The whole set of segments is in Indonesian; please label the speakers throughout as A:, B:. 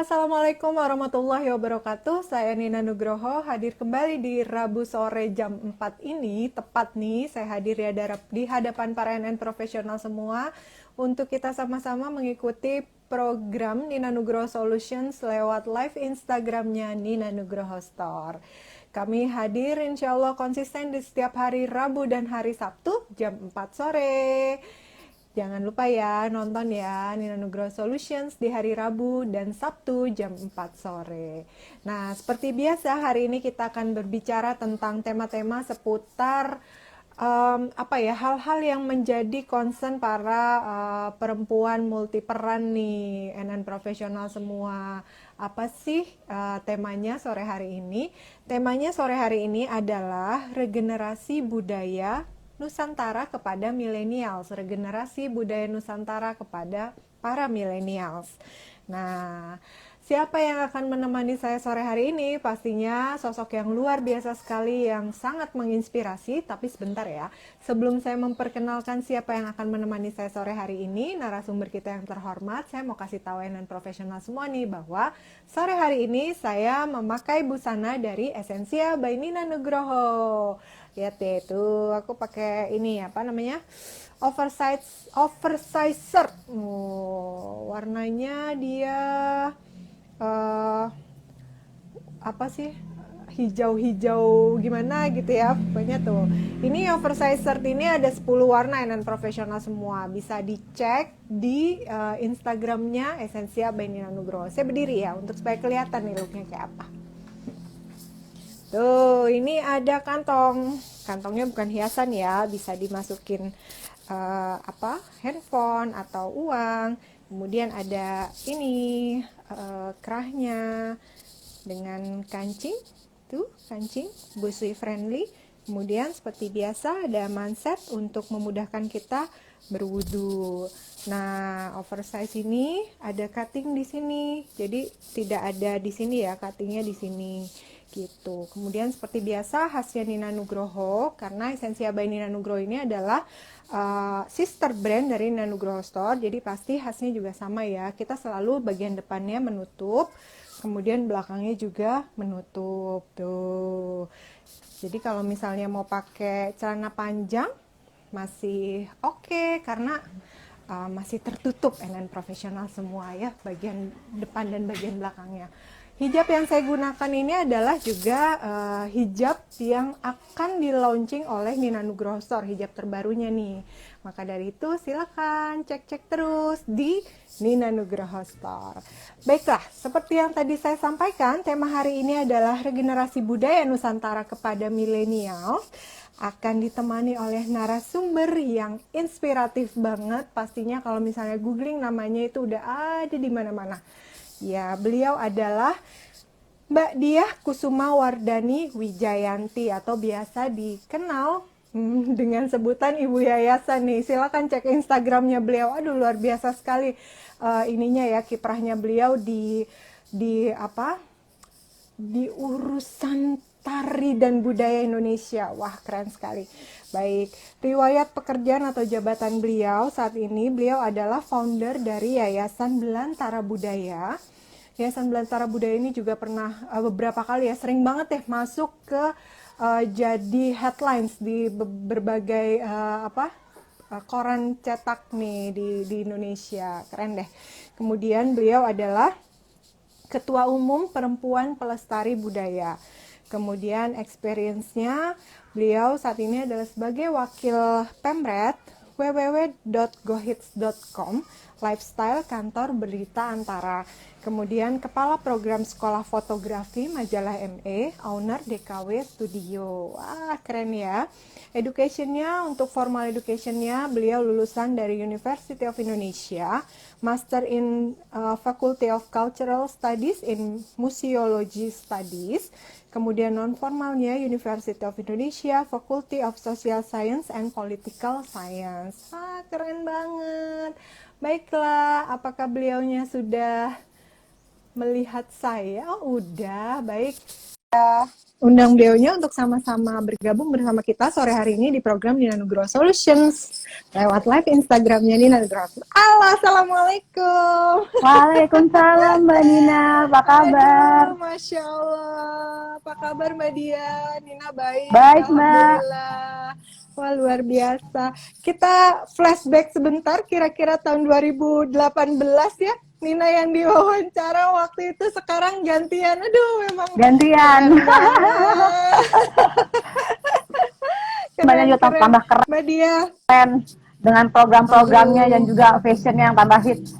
A: Assalamualaikum warahmatullahi wabarakatuh. Saya Nina Nugroho hadir kembali di Rabu sore jam 4 ini. Tepat nih, saya hadir di hadapan para NN profesional semua untuk kita sama-sama mengikuti program Nina Nugroho Solutions lewat live Instagramnya Nina Nugroho Store. Kami hadir insya Allah konsisten di setiap hari Rabu dan hari Sabtu jam 4 sore. Jangan lupa ya nonton ya Nina Nugroho Solutions di hari Rabu dan Sabtu jam 4 sore. Nah, seperti biasa hari ini kita akan berbicara tentang tema-tema seputar hal-hal yang menjadi concern para perempuan multiperan nih, NN profesional semua. Apa sih temanya sore hari ini? Temanya sore hari ini adalah regenerasi budaya Nusantara kepada millennials, regenerasi budaya Nusantara kepada para millennials. Nah, siapa yang akan menemani saya sore hari ini? Pastinya sosok yang luar biasa sekali, yang sangat menginspirasi. Tapi sebentar ya, sebelum saya memperkenalkan siapa yang akan menemani saya sore hari ini, narasumber kita yang terhormat, saya mau kasih tahu NN profesional semua nih bahwa sore hari ini saya memakai busana dari Essensia by Nina Nugroho. Lihat deh tuh, aku pakai ini apa namanya, oversize shirt. Warnanya dia apa sih, hijau-hijau gimana gitu ya pokoknya tuh. Ini oversize shirt ini ada 10 warna dan profesional semua. Bisa dicek di Instagramnya Essensia by Nina Nugroho. Saya berdiri ya untuk supaya kelihatan nih looknya kayak apa. Tuh, ini ada kantong. Kantongnya bukan hiasan ya, bisa dimasukin handphone atau uang. Kemudian ada ini kerahnya dengan kancing. Tuh, kancing busui friendly. Kemudian seperti biasa ada manset untuk memudahkan kita berwudu. Nah, oversize ini ada cutting di sini. Jadi tidak ada di sini ya, cuttingnya di sini gitu. Kemudian seperti biasa khasnya Nina Nugroho, karena Essensia by Nina Nugroho ini adalah sister brand dari Nina Nugroho Store. Jadi pasti khasnya juga sama ya. Kita selalu bagian depannya menutup, kemudian belakangnya juga menutup tuh. Jadi kalau misalnya mau pakai celana panjang masih oke, karena masih tertutup NN profesional semua ya, bagian depan dan bagian belakangnya. Hijab yang saya gunakan ini adalah juga hijab yang akan di launching oleh Nina Nugroho Store, hijab terbarunya nih. Maka dari itu silakan cek-cek terus di Nina Nugroho Store. Baiklah, seperti yang tadi saya sampaikan, tema hari ini adalah regenerasi budaya Nusantara kepada milenial. Akan ditemani oleh narasumber yang inspiratif banget. Pastinya kalau misalnya googling namanya itu udah ada di mana-mana. Ya, beliau adalah Mbak Diah Kusuma Wardani Wijayanti atau biasa dikenal dengan sebutan Ibu Yayasan nih. Silakan cek Instagramnya beliau. Aduh, luar biasa sekali ininya ya, kiprahnya beliau di urusan tari dan budaya Indonesia. Wah, keren sekali. Baik, riwayat pekerjaan atau jabatan beliau saat ini, beliau adalah founder dari Yayasan Belantara Budaya. Yayasan Belantara Budaya ini juga pernah beberapa kali ya, sering banget deh masuk ke jadi headlines di berbagai koran cetak nih di Indonesia. Keren deh. Kemudian beliau adalah Ketua Umum Perempuan Pelestari Budaya. Kemudian experience-nya beliau saat ini adalah sebagai wakil Pemret www.gohits.com, lifestyle kantor berita antara. Kemudian kepala program sekolah fotografi majalah ME, owner DKW Studio. Wah, keren ya. Education-nya, untuk formal education-nya beliau lulusan dari University of Indonesia, Master in Faculty of Cultural Studies in Museology Studies. Kemudian non-formalnya University of Indonesia, Faculty of Social Science and Political Science. Keren banget. Baiklah, apakah beliaunya sudah melihat saya? Oh, udah, baik. undang beliaunya untuk sama-sama bergabung bersama kita sore hari ini di program Nina Nugroho Solutions lewat live Instagramnya Nina Nugroho. Halo, assalamualaikum.
B: Waalaikumsalam Mbak Nina, apa kabar?
A: Aduh, Masya Allah. Apa kabar Mbak Dia? Nina baik,
B: Baik Mbak.
A: Alhamdulillah. Wah, luar biasa. Kita flashback sebentar, kira-kira tahun 2018 ya. Nina yang diwawancara waktu itu, sekarang gantian. Aduh, memang
B: Gantian.
A: keren banget.
B: Mbaknya juga
A: Keren-keren.
B: tambah
A: Mbak Dia.
B: keren dengan program-programnya dan
A: Aduh.
B: juga fashionnya yang tambah hits.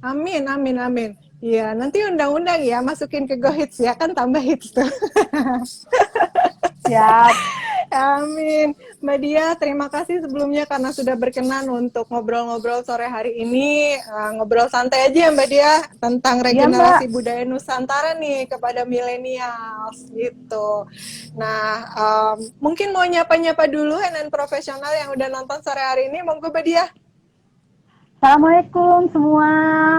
A: Amin, amin, amin. Iya, nanti undang-undang ya, masukin ke Go Hits ya, kan tambah hits tuh.
B: Siap.
A: Amin. Mbak Dia, terima kasih sebelumnya karena sudah berkenan untuk ngobrol-ngobrol sore hari ini. Ngobrol santai aja ya Mbak Dia, tentang
B: Iya Mbak.
A: regenerasi budaya Nusantara nih kepada milenials gitu. Nah, mungkin mau nyapa-nyapa dulu NN profesional yang udah nonton sore hari ini, monggo Mbak Dia.
B: Assalamualaikum semua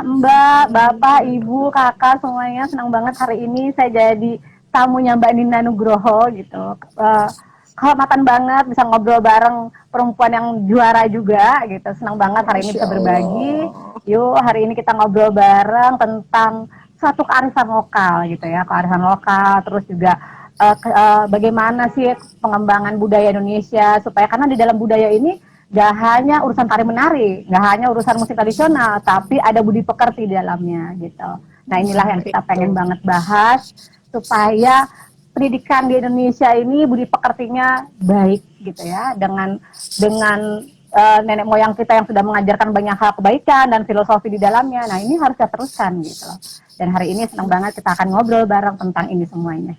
B: Mbak, Bapak, Ibu, Kakak semuanya. Senang banget hari ini saya jadi tamunya Mbak Nina Nugroho gitu. Kehormatan banget bisa ngobrol bareng perempuan yang juara juga gitu. Senang banget hari ini
A: Masya
B: bisa berbagi.
A: Allah.
B: Yuk hari ini kita ngobrol bareng tentang suatu kearifan lokal gitu ya. Kearifan lokal terus juga bagaimana sih pengembangan budaya Indonesia supaya karena di dalam budaya ini gak hanya urusan tari menari, gak hanya urusan musik tradisional, tapi ada budi pekerti di dalamnya gitu. Nah inilah
A: Nah,
B: yang kita pengen
A: itu.
B: banget bahas supaya pendidikan di Indonesia ini budi pekertinya baik gitu ya, dengan nenek moyang kita yang sudah mengajarkan banyak hal kebaikan dan filosofi di dalamnya. Nah ini harus kita teruskan gitu. Dan hari ini senang banget kita akan ngobrol bareng tentang ini semuanya.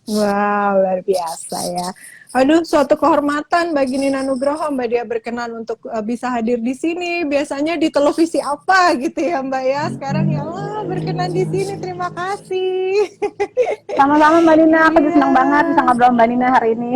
A: Wow, luar biasa ya. Aduh, suatu kehormatan bagi Nina Nugroho Mbak Dia berkenan untuk bisa hadir di sini. Biasanya di televisi apa gitu ya Mbak ya. Sekarang ya Allah berkenan di sini. Terima kasih.
B: Sama-sama Mbak Nina, aku juga
A: Iya.
B: senang banget bisa ngobrol Mbak Nina hari ini.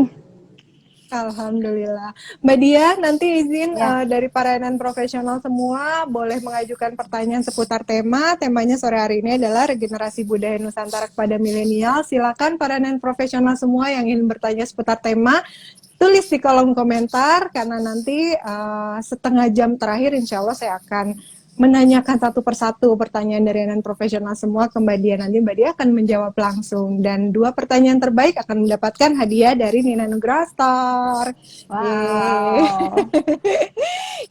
A: Alhamdulillah. Mbak Dia, nanti izin
B: Ya.
A: dari para NN profesional semua boleh mengajukan pertanyaan seputar tema. Temanya sore hari ini adalah regenerasi budaya Nusantara kepada milenial. Silakan para NN profesional semua yang ingin bertanya seputar tema, tulis di kolom komentar karena nanti setengah jam terakhir insya Allah saya akan menanyakan satu persatu pertanyaan dari NN profesional semua ke Mbak Dia. Nanti Mbak Dia akan menjawab langsung dan 2 pertanyaan terbaik akan mendapatkan hadiah dari Nina Nugroho Store.
B: Wow.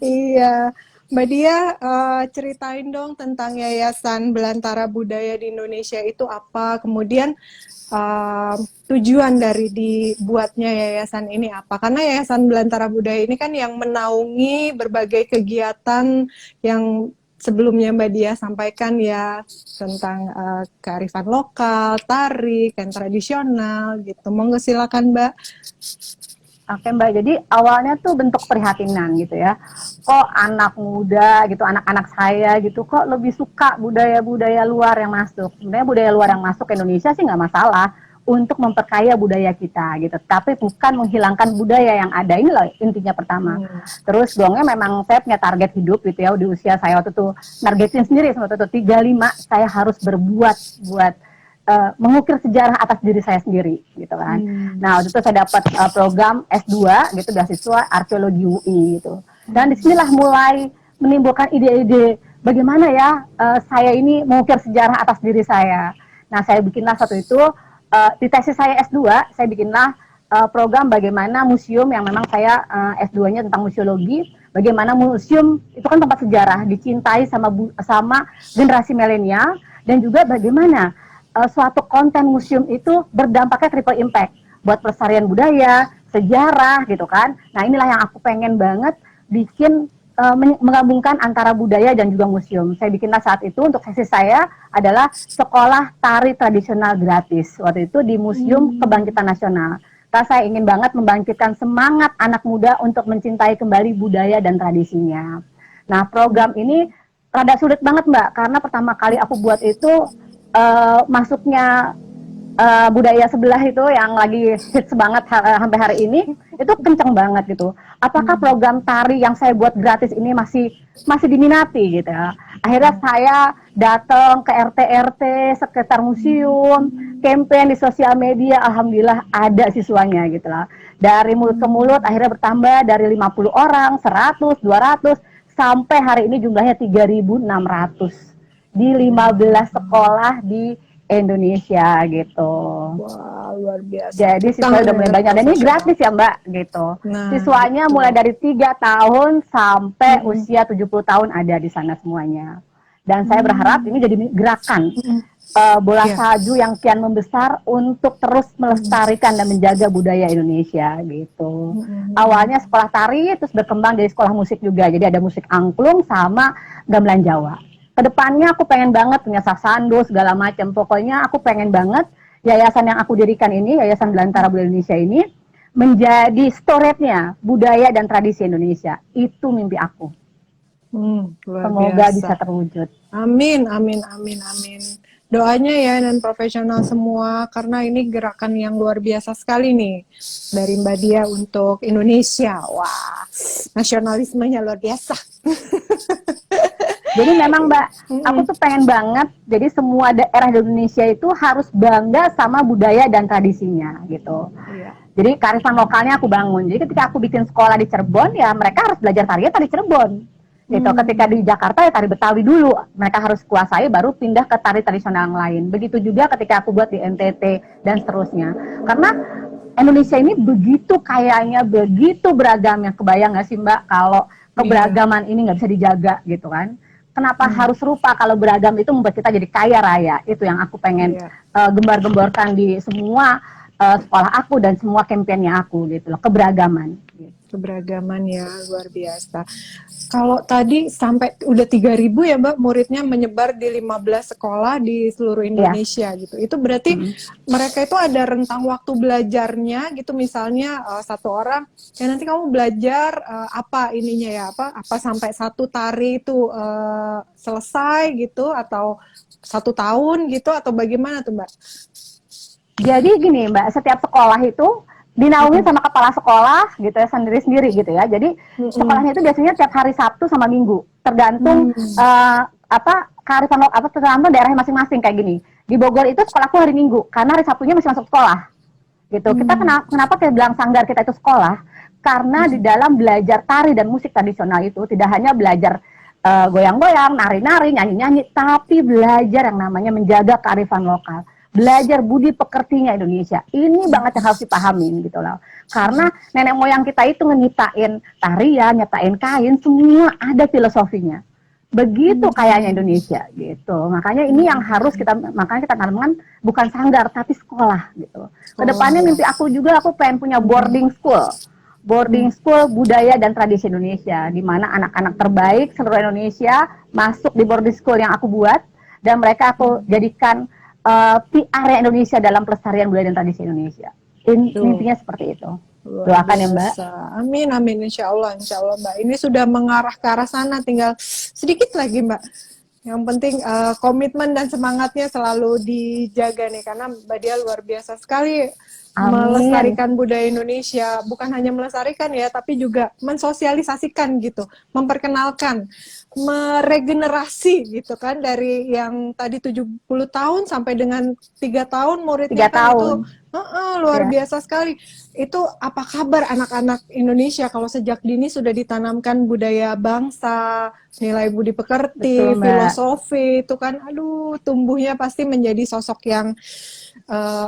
A: Iya. Mbak Dia, ceritain dong tentang Yayasan Belantara Budaya di Indonesia itu apa, kemudian tujuan dari dibuatnya yayasan ini apa? Karena Yayasan Belantara Budaya ini kan yang menaungi berbagai kegiatan yang sebelumnya Mbak Dia sampaikan ya tentang kearifan lokal, tari, kan tradisional gitu. Monggo silakan Mbak.
B: Oke Mbak, jadi awalnya tuh bentuk prihatinan gitu ya. Kok anak muda gitu, anak-anak saya gitu, kok lebih suka budaya-budaya luar yang masuk. Sebenarnya budaya luar yang masuk ke Indonesia sih nggak masalah untuk memperkaya budaya kita gitu. Tapi bukan menghilangkan budaya yang ada, ini loh intinya pertama. Terus dongnya memang saya punya target hidup gitu ya, di usia saya waktu itu nargetin sendiri waktu itu 35 saya harus berbuat buat mengukir sejarah atas diri saya sendiri gitu kan. Nah waktu itu saya dapat program S2 gitu beasiswa arkeologi UI gitu. Dan disinilah mulai menimbulkan ide-ide bagaimana ya saya ini mengukir sejarah atas diri saya. Nah saya bikinlah satu itu di tesis saya S2 saya bikinlah program bagaimana museum yang memang saya S2-nya tentang museologi, bagaimana museum itu kan tempat sejarah dicintai sama generasi milenial dan juga bagaimana suatu konten museum itu berdampaknya triple impact buat pelestarian budaya, sejarah gitu kan. Nah inilah yang aku pengen banget bikin menggabungkan antara budaya dan juga museum. Saya bikinlah saat itu untuk sesi saya adalah sekolah tari tradisional gratis. Waktu itu di Museum Kebangkitan Nasional. Karena saya ingin banget membangkitkan semangat anak muda untuk mencintai kembali budaya dan tradisinya. Nah program ini rada sulit banget Mbak, karena pertama kali aku buat itu masuknya budaya sebelah itu yang lagi hits banget sampai hari ini itu kenceng banget gitu. Apakah program tari yang saya buat gratis ini masih diminati gitu ya. Akhirnya saya datang ke RT-RT sekitar museum campaign di sosial media, alhamdulillah ada siswanya gitu lah. Dari mulut ke mulut akhirnya bertambah dari 50 orang, 100, 200 sampai hari ini jumlahnya 3.600 di 15 sekolah di Indonesia gitu.
A: Wah, luar biasa.
B: Jadi
A: Tepuk
B: siswanya
A: tangan
B: udah mulai
A: yang
B: banyak dan ini
A: profesional.
B: gratis ya Mbak gitu.
A: Nah,
B: Siswanya
A: itu.
B: mulai dari 3 tahun sampai
A: Mm-mm.
B: usia 70 tahun ada di sana semuanya. Dan saya berharap
A: Hmm.
B: ini jadi gerakan
A: Mm-mm.
B: bola
A: Ya.
B: salju yang kian membesar untuk terus
A: Mm-mm.
B: melestarikan dan menjaga budaya Indonesia gitu.
A: Mm-mm.
B: Awalnya sekolah tari terus berkembang jadi sekolah musik juga. Jadi ada musik angklung sama gamelan Jawa. Kedepannya aku pengen banget punya sasando segala macam. Pokoknya aku pengen banget yayasan yang aku dirikan ini, Yayasan Belantara Budaya Indonesia ini menjadi storage-nya budaya dan tradisi Indonesia. Itu mimpi aku.
A: Luar
B: Semoga bisa
A: biasa.
B: terwujud.
A: Amin, amin, amin, amin. Doanya ya dan profesional semua karena ini gerakan yang luar biasa sekali nih dari Mbak Dia untuk Indonesia. Wah, nasionalismenya luar biasa.
B: Jadi memang Mbak, aku
A: Mm-mm.
B: tuh pengen banget, jadi semua daerah di Indonesia itu harus bangga sama budaya dan tradisinya gitu.
A: Iya.
B: Jadi kearifan lokalnya aku bangun. Jadi ketika aku bikin sekolah di Cirebon, ya mereka harus belajar tari Cirebon. Gitu. Ketika di
A: Hmm.
B: Jakarta ya tari Betawi dulu, mereka harus kuasai baru pindah ke tari tradisional yang lain. Begitu juga ketika aku buat di NTT dan seterusnya. Karena Indonesia ini begitu kayanya, begitu beragamnya. Kebayang nggak sih Mbak kalau
A: Iya.
B: keberagaman ini nggak bisa dijaga gitu kan? Kenapa
A: Hmm.
B: harus rupa kalau beragam itu membuat kita jadi kaya raya? Itu yang aku pengen
A: Iya.
B: gembar-gemborkan di semua sekolah aku dan semua kampanye aku gitu loh, keberagaman.
A: Keberagaman ya luar biasa. Kalau tadi sampai udah 3.000 ya Mbak muridnya menyebar di 15 sekolah di seluruh
B: Ya,
A: Indonesia gitu. Itu berarti mereka itu ada rentang waktu belajarnya gitu misalnya satu orang ya nanti kamu belajar apa ininya ya apa sampai satu tari itu selesai gitu atau 1 tahun gitu atau bagaimana tuh Mbak?
B: jadi gini Mbak, setiap sekolah itu dinaungi sama kepala sekolah gitu ya sendiri-sendiri gitu ya. Jadi
A: Mm-mm.
B: sekolahnya itu biasanya tiap hari Sabtu sama Minggu, tergantung
A: Hmm.
B: kearifan apa tergantung daerahnya masing-masing kayak gini. Di Bogor itu sekolahku hari Minggu karena hari Sabtunya masih masuk sekolah. Gitu. Kita
A: Hmm.
B: kenapa kita bilang sanggar kita itu sekolah? Karena di dalam belajar tari dan musik tradisional itu tidak hanya belajar goyang-goyang, nari-nari, nyanyi-nyanyi, tapi belajar yang namanya menjaga kearifan lokal, belajar budi pekertinya Indonesia. Ini banget yang harus dipahamin gitu loh. Karena nenek moyang kita itu ngenyiptain tarian, nyetain kain, semua ada filosofinya. Begitu kayaknya Indonesia gitu. Makanya ini yang harus kita, makanya kita tanamkan bukan sanggar tapi sekolah gitu.
A: Sekolah
B: Kedepannya
A: ya.
B: mimpi aku juga aku pengen punya boarding school. Boarding school budaya dan tradisi Indonesia di mana anak-anak terbaik seluruh Indonesia masuk di boarding school yang aku buat dan mereka aku jadikan PR Indonesia dalam pelestarian budaya dan tradisi Indonesia.
A: Tuh.
B: Mimpinya seperti itu.
A: Luar
B: Doakan ya Mbak.
A: biasa. Amin, amin. Insya Allah, Mbak. Ini sudah mengarah ke arah sana. Tinggal sedikit lagi, Mbak. Yang penting komitmen dan semangatnya selalu dijaga nih. Karena Mbak Dia luar biasa sekali
B: Amin.
A: melestarikan budaya Indonesia. Bukan hanya melestarikan ya, tapi juga mensosialisasikan gitu. Memperkenalkan, meregenerasi gitu kan. Dari yang tadi 70 tahun sampai dengan 3 tahun muridnya
B: 3
A: kan itu
B: tahun.
A: luar
B: Ya,
A: biasa sekali. Itu apa kabar anak-anak Indonesia kalau sejak dini sudah ditanamkan budaya bangsa, nilai budi pekerti,
B: betul Mbak.
A: filosofi, itu kan aduh tumbuhnya pasti menjadi sosok yang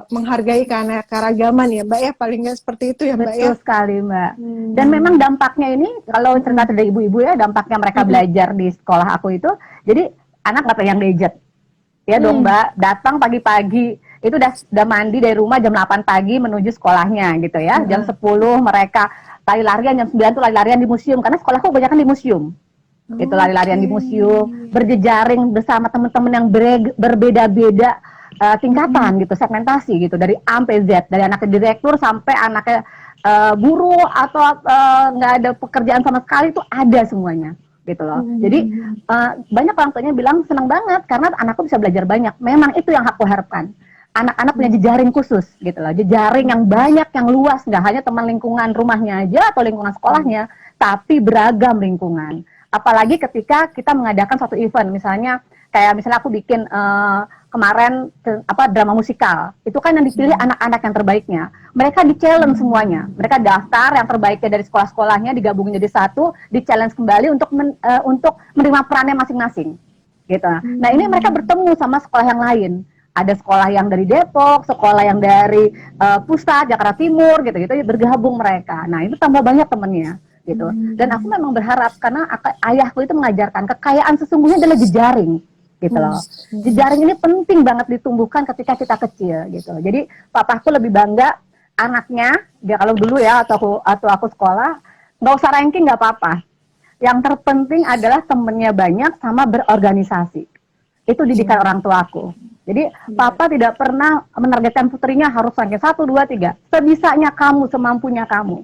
A: menghargai keanekaragaman ya Mbak ya, paling nggak seperti itu ya Mbak ya.
B: Betul sekali, Mbak. Dan memang
A: Hmm.
B: dampaknya ini, kalau cerita dari ibu-ibu ya, dampaknya mereka
A: Hmm.
B: belajar di sekolah aku itu, jadi anak nggak pegang gadget. Ya dong,
A: Hmm.
B: Mbak. Datang pagi-pagi, itu udah mandi dari rumah jam 8 pagi menuju sekolahnya gitu ya. Jam 10 mereka lari-larian, jam 9 tuh lari-larian di museum, karena sekolahku kebanyakan di museum. Itu lari-larian
A: Oke.
B: di museum, berjejaring bersama teman-teman yang berbeda-beda tingkatan gitu, segmentasi gitu, dari A sampai Z, dari anaknya direktur sampai anaknya buruh atau nggak ada pekerjaan sama sekali, itu ada semuanya gitu loh. Jadi banyak orang tuanya bilang senang banget karena anakku bisa belajar banyak. Memang itu yang aku harapkan. Anak-anak punya jejaring khusus gitu loh, jejaring yang banyak, yang luas, nggak hanya teman lingkungan rumahnya aja atau lingkungan sekolahnya, tapi beragam lingkungan. Apalagi ketika kita mengadakan suatu event, misalnya kayak misalnya aku bikin kemarin drama musikal. Itu kan yang dipilih anak-anak yang terbaiknya. Mereka di-challenge semuanya. Mereka daftar yang terbaiknya dari sekolah-sekolahnya, digabungin jadi satu, di-challenge kembali untuk menerima perannya masing-masing. Gitu. Nah, ini mereka bertemu sama sekolah yang lain. Ada sekolah yang dari Depok, sekolah yang dari pusat Jakarta Timur gitu bergabung mereka. Nah, itu tambah banyak temennya gitu. Dan aku memang berharap karena ayahku itu mengajarkan kekayaan sesungguhnya adalah jejaring gitu loh. Jejaring ini penting banget ditumbuhkan ketika kita kecil gitu. Jadi papaku lebih bangga anaknya, dia kalau dulu ya atau aku sekolah nggak usah ranking nggak apa-apa. Yang terpenting adalah temennya banyak sama berorganisasi. Itu didikan orang tuaku. Jadi papa tidak pernah menargetkan putrinya harus ranking 1, 2, 3. Sebisanya kamu, semampunya kamu.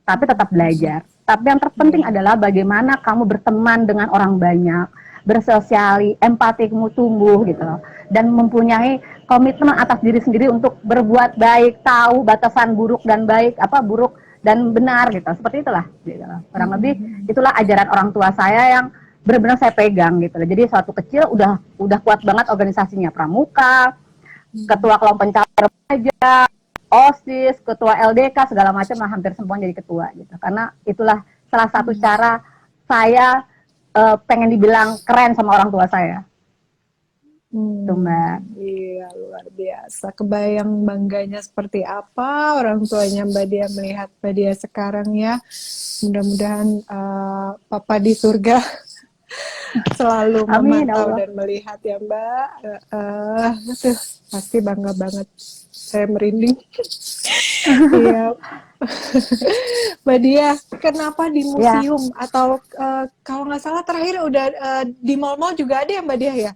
B: Tapi tetap belajar. Tapi yang terpenting adalah bagaimana kamu berteman dengan orang banyak, bersosiali, empatimu tumbuh gitu loh. Dan mempunyai komitmen atas diri sendiri untuk berbuat baik, tahu batasan buruk dan baik, buruk dan benar gitu. Seperti itulah gitu loh. Kurang lebih itulah ajaran orang tua saya yang benar-benar saya pegang gitu loh. Jadi suatu kecil udah kuat banget organisasinya, pramuka, ketua kelompok pencari remaja, OSIS, ketua LDK segala macam lah, hampir semua jadi ketua gitu. Karena itulah salah satu cara saya pengen dibilang keren sama orang tua saya. Tuh, Mbak.
A: Iya, luar biasa. Kebayang bangganya seperti apa orang tuanya Mbak Dia melihat Mbak Dia sekarang ya. Mudah-mudahan Papa di surga selalu memantau dan melihat ya Mbak. Pasti bangga banget. Saya merinding. Iya. Mbak Dia, kenapa di museum atau kalau nggak salah terakhir udah di mall-mall juga ada ya Mbak Dia ya?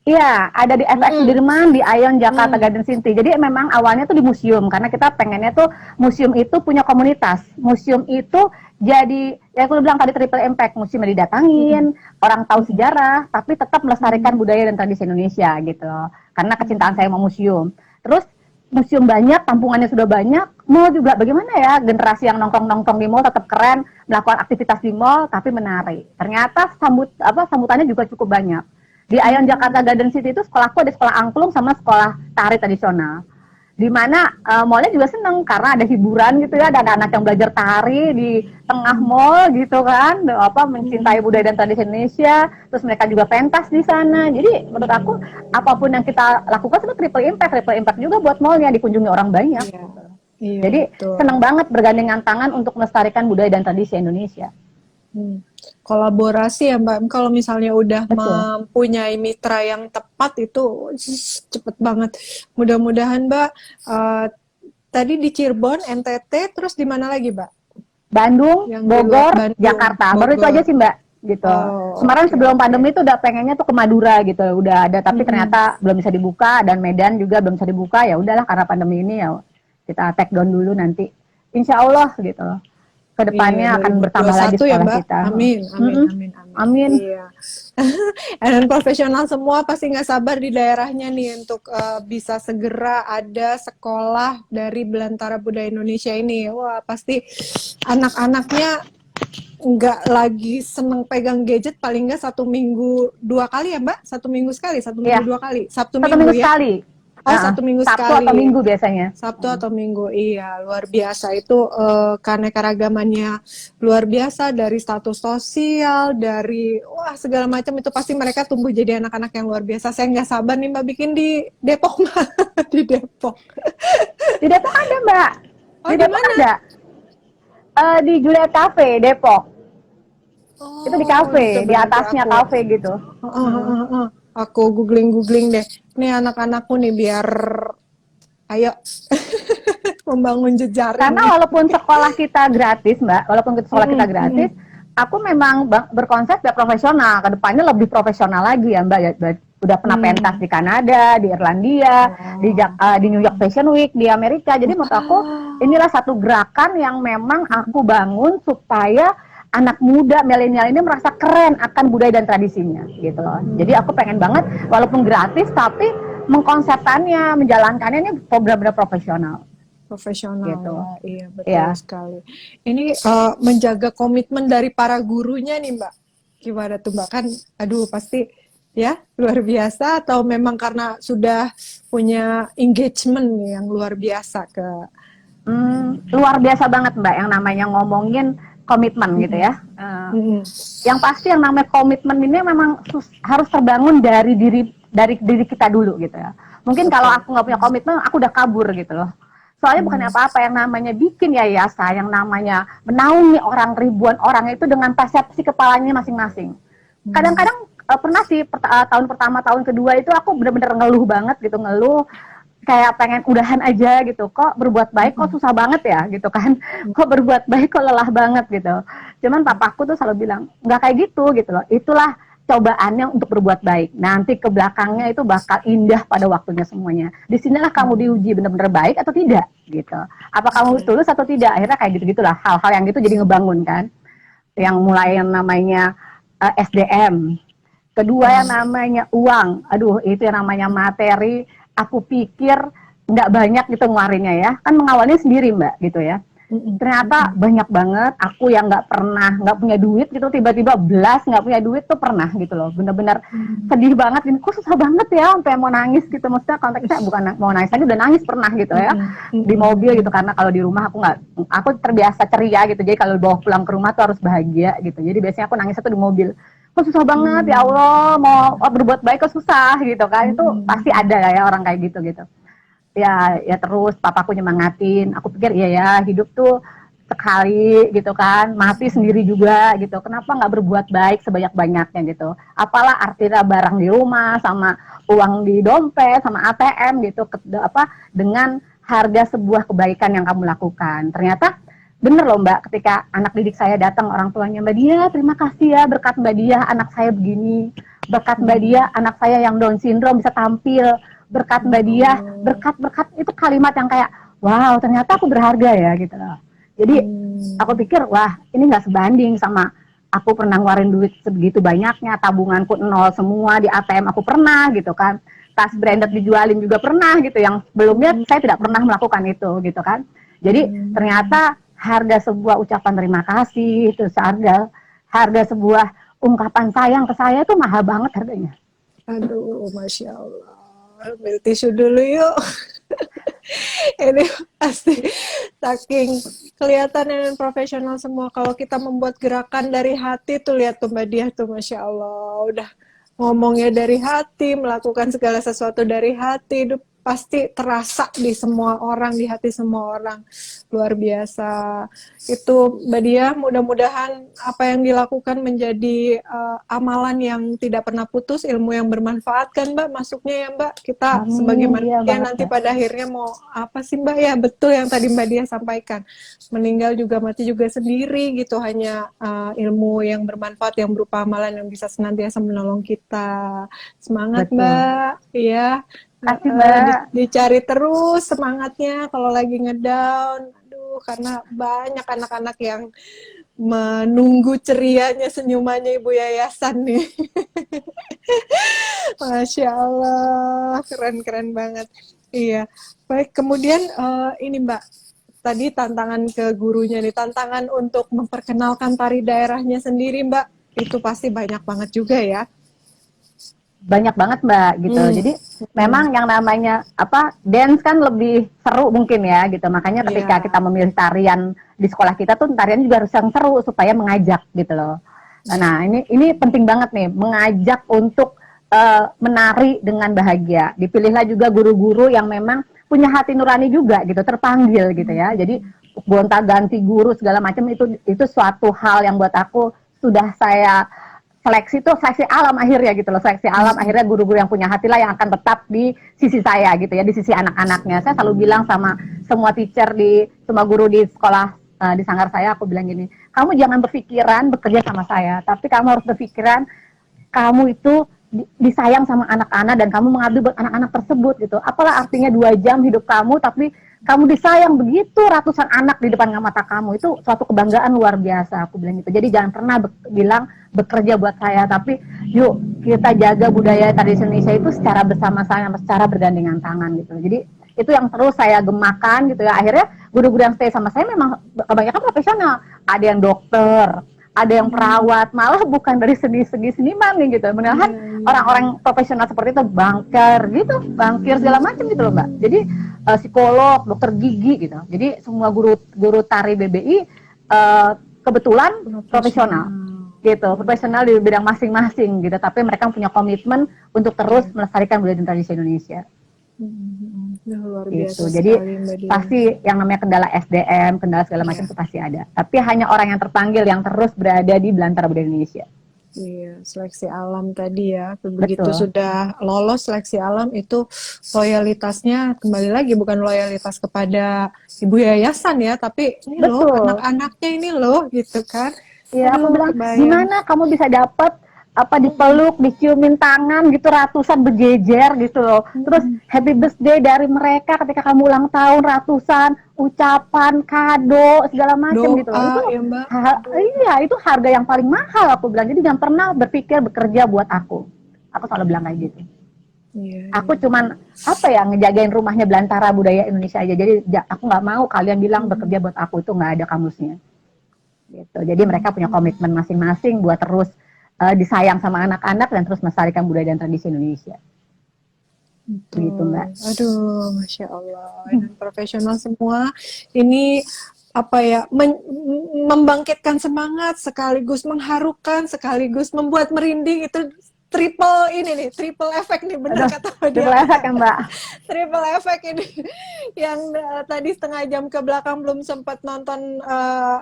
B: Iya, ada di FX Sudirman, di Ion Jakarta Garden City. Jadi memang awalnya tuh di museum, karena kita pengennya tuh museum itu punya komunitas. Museum itu jadi, ya aku bilang tadi triple impact, museum yang didatangin, orang tahu sejarah, tapi tetap melestarikan budaya dan tradisi Indonesia gitu loh. Karena kecintaan saya sama museum. Terus museum banyak, tampungannya sudah banyak, mall juga bagaimana ya, generasi yang nongkrong-nongkrong di mall tetap keren, melakukan aktivitas di mall, tapi menarik. Ternyata sambutannya juga cukup banyak. Di Ion Jakarta Garden City itu sekolahku ada sekolah angklung sama sekolah tari tradisional. Di mana mallnya juga seneng karena ada hiburan gitu ya, ada anak-anak yang belajar tari di tengah mall gitu kan, mencintai budaya dan tradisi Indonesia. Terus mereka juga pentas di sana. Jadi menurut aku apapun yang kita lakukan itu triple impact juga buat mallnya, dikunjungi orang banyak.
A: Iya. Iya,
B: jadi
A: betul.
B: Senang banget bergandengan tangan untuk melestarikan budaya dan tradisi Indonesia.
A: Kolaborasi ya Mbak, kalau misalnya udah mempunyai mitra yang tepat itu cepet banget. Mudah-mudahan Mbak, tadi di Cirebon, NTT, terus di mana lagi Mbak?
B: Bandung, Bogor, Jakarta. Baru itu aja sih Mbak gitu. Kemarin sebelum pandemi itu udah pengennya tuh ke Madura gitu, udah ada, tapi ternyata belum bisa dibuka, dan Medan juga belum bisa dibuka. Ya udahlah, karena pandemi ini ya kita take down dulu nanti. Insya Allah gitu. Kedepannya akan bertambah lagi sekolah ya, kita. Amin.
A: Iya. Dan profesional semua pasti nggak sabar di daerahnya nih untuk bisa segera ada sekolah dari Belantara Budaya Indonesia ini. Wah, pasti anak-anaknya nggak lagi seneng pegang gadget, paling nggak 1 minggu 2 kali ya Mbak? 1 minggu sekali, 1 minggu 2 kali. Sabtu Minggu ya?
B: Sekali.
A: Sabtu Minggu
B: Sabtu
A: sekali.
B: atau Minggu biasanya.
A: Sabtu atau Minggu, iya, luar biasa itu keanekaragamannya luar biasa, dari status sosial, dari segala macam itu pasti mereka tumbuh jadi anak-anak yang luar biasa. Saya nggak sabar nih Mbak bikin di Depok Mbak. Di Depok.
B: Di Depok ada Mbak.
A: Di Depok
B: ada. Di Juliet Cafe Depok. Itu di kafe, di atasnya kafe gitu.
A: Aku googling deh. Nih anak-anakku nih biar ayo membangun jejaring.
B: Karena walaupun sekolah kita gratis, Mbak, aku memang berkonsep ya profesional. Kedepannya lebih profesional lagi ya, Mbak. Udah pernah pentas di Kanada, di Irlandia, di New York Fashion Week, di Amerika. Jadi menurut aku inilah satu gerakan yang memang aku bangun supaya anak muda milenial ini merasa keren akan budaya dan tradisinya gitu loh. Jadi aku pengen banget walaupun gratis tapi mengkonsepkannya, menjalankannya ini benar-benar profesional gitu.
A: Iya, betul sekali. Ini menjaga komitmen dari para gurunya nih Mbak. Gimana tuh Mbak? Kan aduh pasti ya, luar biasa atau memang karena sudah punya engagement yang luar biasa ke
B: Luar biasa banget Mbak yang namanya ngomongin komitmen gitu
A: mm-mm,
B: ya.
A: mm-mm,
B: Yang pasti yang namanya komitmen ini memang harus terbangun dari diri kita dulu gitu ya. Mungkin kalau
A: betul.
B: aku nggak punya komitmen, aku udah kabur gitu loh. Soalnya bukan
A: Mm,
B: apa-apa yang namanya bikin yayasan, yang namanya menaungi orang ribuan orang itu dengan persepsi kepalanya masing-masing.
A: mm,
B: Kadang-kadang pernah sih tahun pertama, tahun kedua itu aku bener-bener ngeluh banget gitu, ngeluh kayak pengen udahan aja gitu, kok berbuat baik kok
A: mm,
B: susah banget ya gitu kan, kok berbuat baik kok lelah banget gitu. Cuman
A: mm,
B: papaku tuh selalu bilang nggak kayak gitu loh, itulah cobaannya untuk berbuat baik, nanti ke belakangnya itu bakal indah pada waktunya semuanya, disinilah kamu diuji bener-bener baik atau tidak gitu, apa kamu tulus atau tidak, akhirnya kayak gitu-gitulah hal-hal yang gitu jadi ngebangun kan, yang mulai yang namanya SDM. Kedua yang
A: mm,
B: namanya uang, aduh itu yang namanya materi, aku pikir nggak banyak gitu ngeluarinnya ya, kan mengawalnya sendiri Mbak gitu ya.
A: mm,
B: Ternyata
A: mm,
B: banyak banget, aku yang nggak punya duit gitu, tiba-tiba belas nggak punya duit tuh pernah gitu loh, bener-bener
A: mm,
B: sedih banget, ini kok susah banget ya, sampai mau nangis gitu, maksudnya konteksnya bukan mau nangis lagi, udah nangis pernah gitu ya,
A: mm,
B: di mobil gitu,
A: mm,
B: karena kalau di rumah aku terbiasa ceria gitu, jadi kalau bawa pulang ke rumah tuh harus bahagia gitu, jadi biasanya aku nangis tuh di mobil, kok susah banget ya
A: mm,
B: Allah, mau berbuat baik kok susah gitu kan, itu pasti
A: mm,
B: ada ya orang kayak gitu gitu. Ya terus papaku nyemangatin, aku pikir iya ya, hidup tuh sekali gitu kan, mati sendiri juga gitu, kenapa nggak berbuat baik sebanyak-banyaknya gitu, apalah artinya barang di rumah sama uang di dompet sama ATM gitu, dengan harga sebuah kebaikan yang kamu lakukan. Ternyata bener loh Mbak, ketika anak didik saya datang, orang tuanya Mbak Dia terima kasih ya, berkat Mbak Dia anak saya begini, berkat Mbak Dia
A: mm,
B: anak saya yang Down syndrome bisa tampil, berkat Mbak Dia,
A: oh,
B: berkat itu kalimat yang kayak wow, ternyata aku berharga ya gitu loh. Jadi aku
A: mm,
B: pikir wah, ini nggak sebanding sama aku pernah ngeluarin duit sebegitu banyaknya, tabunganku nol semua, di ATM aku pernah gitu kan, tas branded dijualin juga pernah gitu, yang sebelumnya
A: mm,
B: saya tidak pernah melakukan itu gitu kan. Jadi
A: mm.
B: ternyata harga sebuah ucapan terima kasih, itu harga sebuah ungkapan sayang ke saya itu mahal banget harganya.
A: Aduh, Masya Allah. Ambil tisu dulu yuk. Ini pasti saking kelihatan dan profesional semua. Kalau kita membuat gerakan dari hati tuh, lihat tuh Mbak Diah tuh, Masya Allah. Udah ngomongnya dari hati, melakukan segala sesuatu dari hati, itu pasti terasa di semua orang, di hati semua orang. Luar biasa. Itu Mbak Diah, mudah-mudahan apa yang dilakukan menjadi amalan yang tidak pernah putus, ilmu yang bermanfaat kan Mbak, masuknya ya Mbak. Kita sebagai
B: Amin, iya
A: manusia
B: banget
A: nanti
B: Mbak.
A: pada akhirnya mau apa sih Mbak, ya betul yang tadi Mbak Diah sampaikan. Meninggal juga mati juga sendiri gitu, hanya ilmu yang bermanfaat yang berupa amalan yang bisa senantiasa menolong kita. Semangat
B: Betul.
A: Mbak, ya.
B: Kasih Mbak.
A: Dicari terus semangatnya kalau lagi ngedown. Aduh, karena banyak anak-anak yang menunggu cerianya senyumannya Ibu Yayasan nih. Masya Allah, keren-keren banget. Iya, baik. Kemudian ini Mbak, tadi tantangan ke gurunya nih, tantangan untuk memperkenalkan tari daerahnya sendiri Mbak, itu pasti banyak banget juga ya.
B: Banyak banget Mbak gitu.
A: Hmm,
B: Jadi
A: hmm,
B: memang yang namanya dance kan lebih seru mungkin ya gitu. Makanya ketika kita
A: ya,
B: memilih tarian di sekolah kita tuh tarian juga harus yang seru supaya mengajak gitu loh. Nah, ini penting banget nih, mengajak untuk menari dengan bahagia. Dipilihlah juga guru-guru yang memang punya hati nurani juga gitu, terpanggil gitu ya. Jadi gonta-ganti guru segala macam itu suatu hal yang buat aku sudah saya seleksi tuh seleksi alam akhirnya gitu loh, seleksi alam
A: hmm,
B: akhirnya guru-guru yang punya hati lah yang akan tetap di sisi saya gitu ya, di sisi anak-anaknya. Saya selalu bilang sama semua teacher semua guru di sekolah, di sanggar saya, aku bilang gini, kamu jangan berpikiran bekerja sama saya, tapi kamu harus berpikiran kamu itu disayang sama anak-anak dan kamu mengabdi buat anak-anak tersebut gitu. Apalah artinya 2 jam hidup kamu tapi kamu disayang begitu ratusan anak di depan mata kamu, itu suatu kebanggaan luar biasa, aku bilang gitu. Jadi jangan pernah bilang bekerja buat saya, tapi yuk kita jaga budaya tradisi Indonesia itu secara bersama-sama, secara bergandengan tangan gitu. Jadi itu yang terus saya gemakan gitu ya. Akhirnya guru-guru yang stay sama saya memang kebanyakan profesional. Ada yang dokter, ada yang perawat, malah bukan dari segi seniman nih gitu. Malahan orang-orang profesional seperti itu bankir segala macam gitu loh Mbak. Jadi psikolog, dokter gigi gitu. Jadi semua guru tari BBI kebetulan profesional gitu, profesional di bidang masing-masing gitu. Tapi mereka punya komitmen untuk terus melestarikan budaya dan tradisi Indonesia.
A: Luar
B: Gitu.
A: biasa
B: Jadi
A: sekali Mbak Dia.
B: pasti yang namanya kendala SDM, kendala segala macam itu pasti ada. Tapi hanya orang yang terpanggil yang terus berada di belantara budaya Indonesia.
A: Iya, seleksi alam tadi ya. Begitu
B: Betul.
A: sudah lolos seleksi alam itu loyalitasnya kembali lagi bukan loyalitas kepada ibu yayasan ya, tapi ini loh
B: Betul.
A: anak-anaknya ini loh gitu kan.
B: Iya, aku
A: Aduh,
B: bilang,
A: kebayang.
B: gimana kamu bisa dapat apa dipeluk, diciumin tangan gitu ratusan berjejer gitu loh. Terus happy birthday dari mereka ketika kamu ulang tahun ratusan ucapan, kado segala macam gitu loh.
A: Doa
B: Itu
A: ya Mbak.
B: iya, itu harga yang paling mahal aku bilang. Jadi jangan pernah berpikir bekerja buat aku. Aku selalu bilang kayak gitu.
A: Iya,
B: Aku cuman apa ya ngejagain rumahnya belantara budaya Indonesia aja. Jadi aku nggak mau kalian bilang bekerja buat aku, itu nggak ada kamusnya. Gitu. Jadi mereka punya komitmen masing-masing buat terus disayang sama anak-anak dan terus melestarikan budaya dan tradisi Indonesia. Gitu Mbak.
A: Aduh, Masya Allah. Dan profesional semua. Ini apa ya, membangkitkan semangat, sekaligus mengharukan, sekaligus membuat merinding. Itu triple efek nih, benar kata Mbak Dia.
B: Triple efek ya Mbak.
A: Triple efek ini. Yang tadi setengah jam ke belakang belum sempat nonton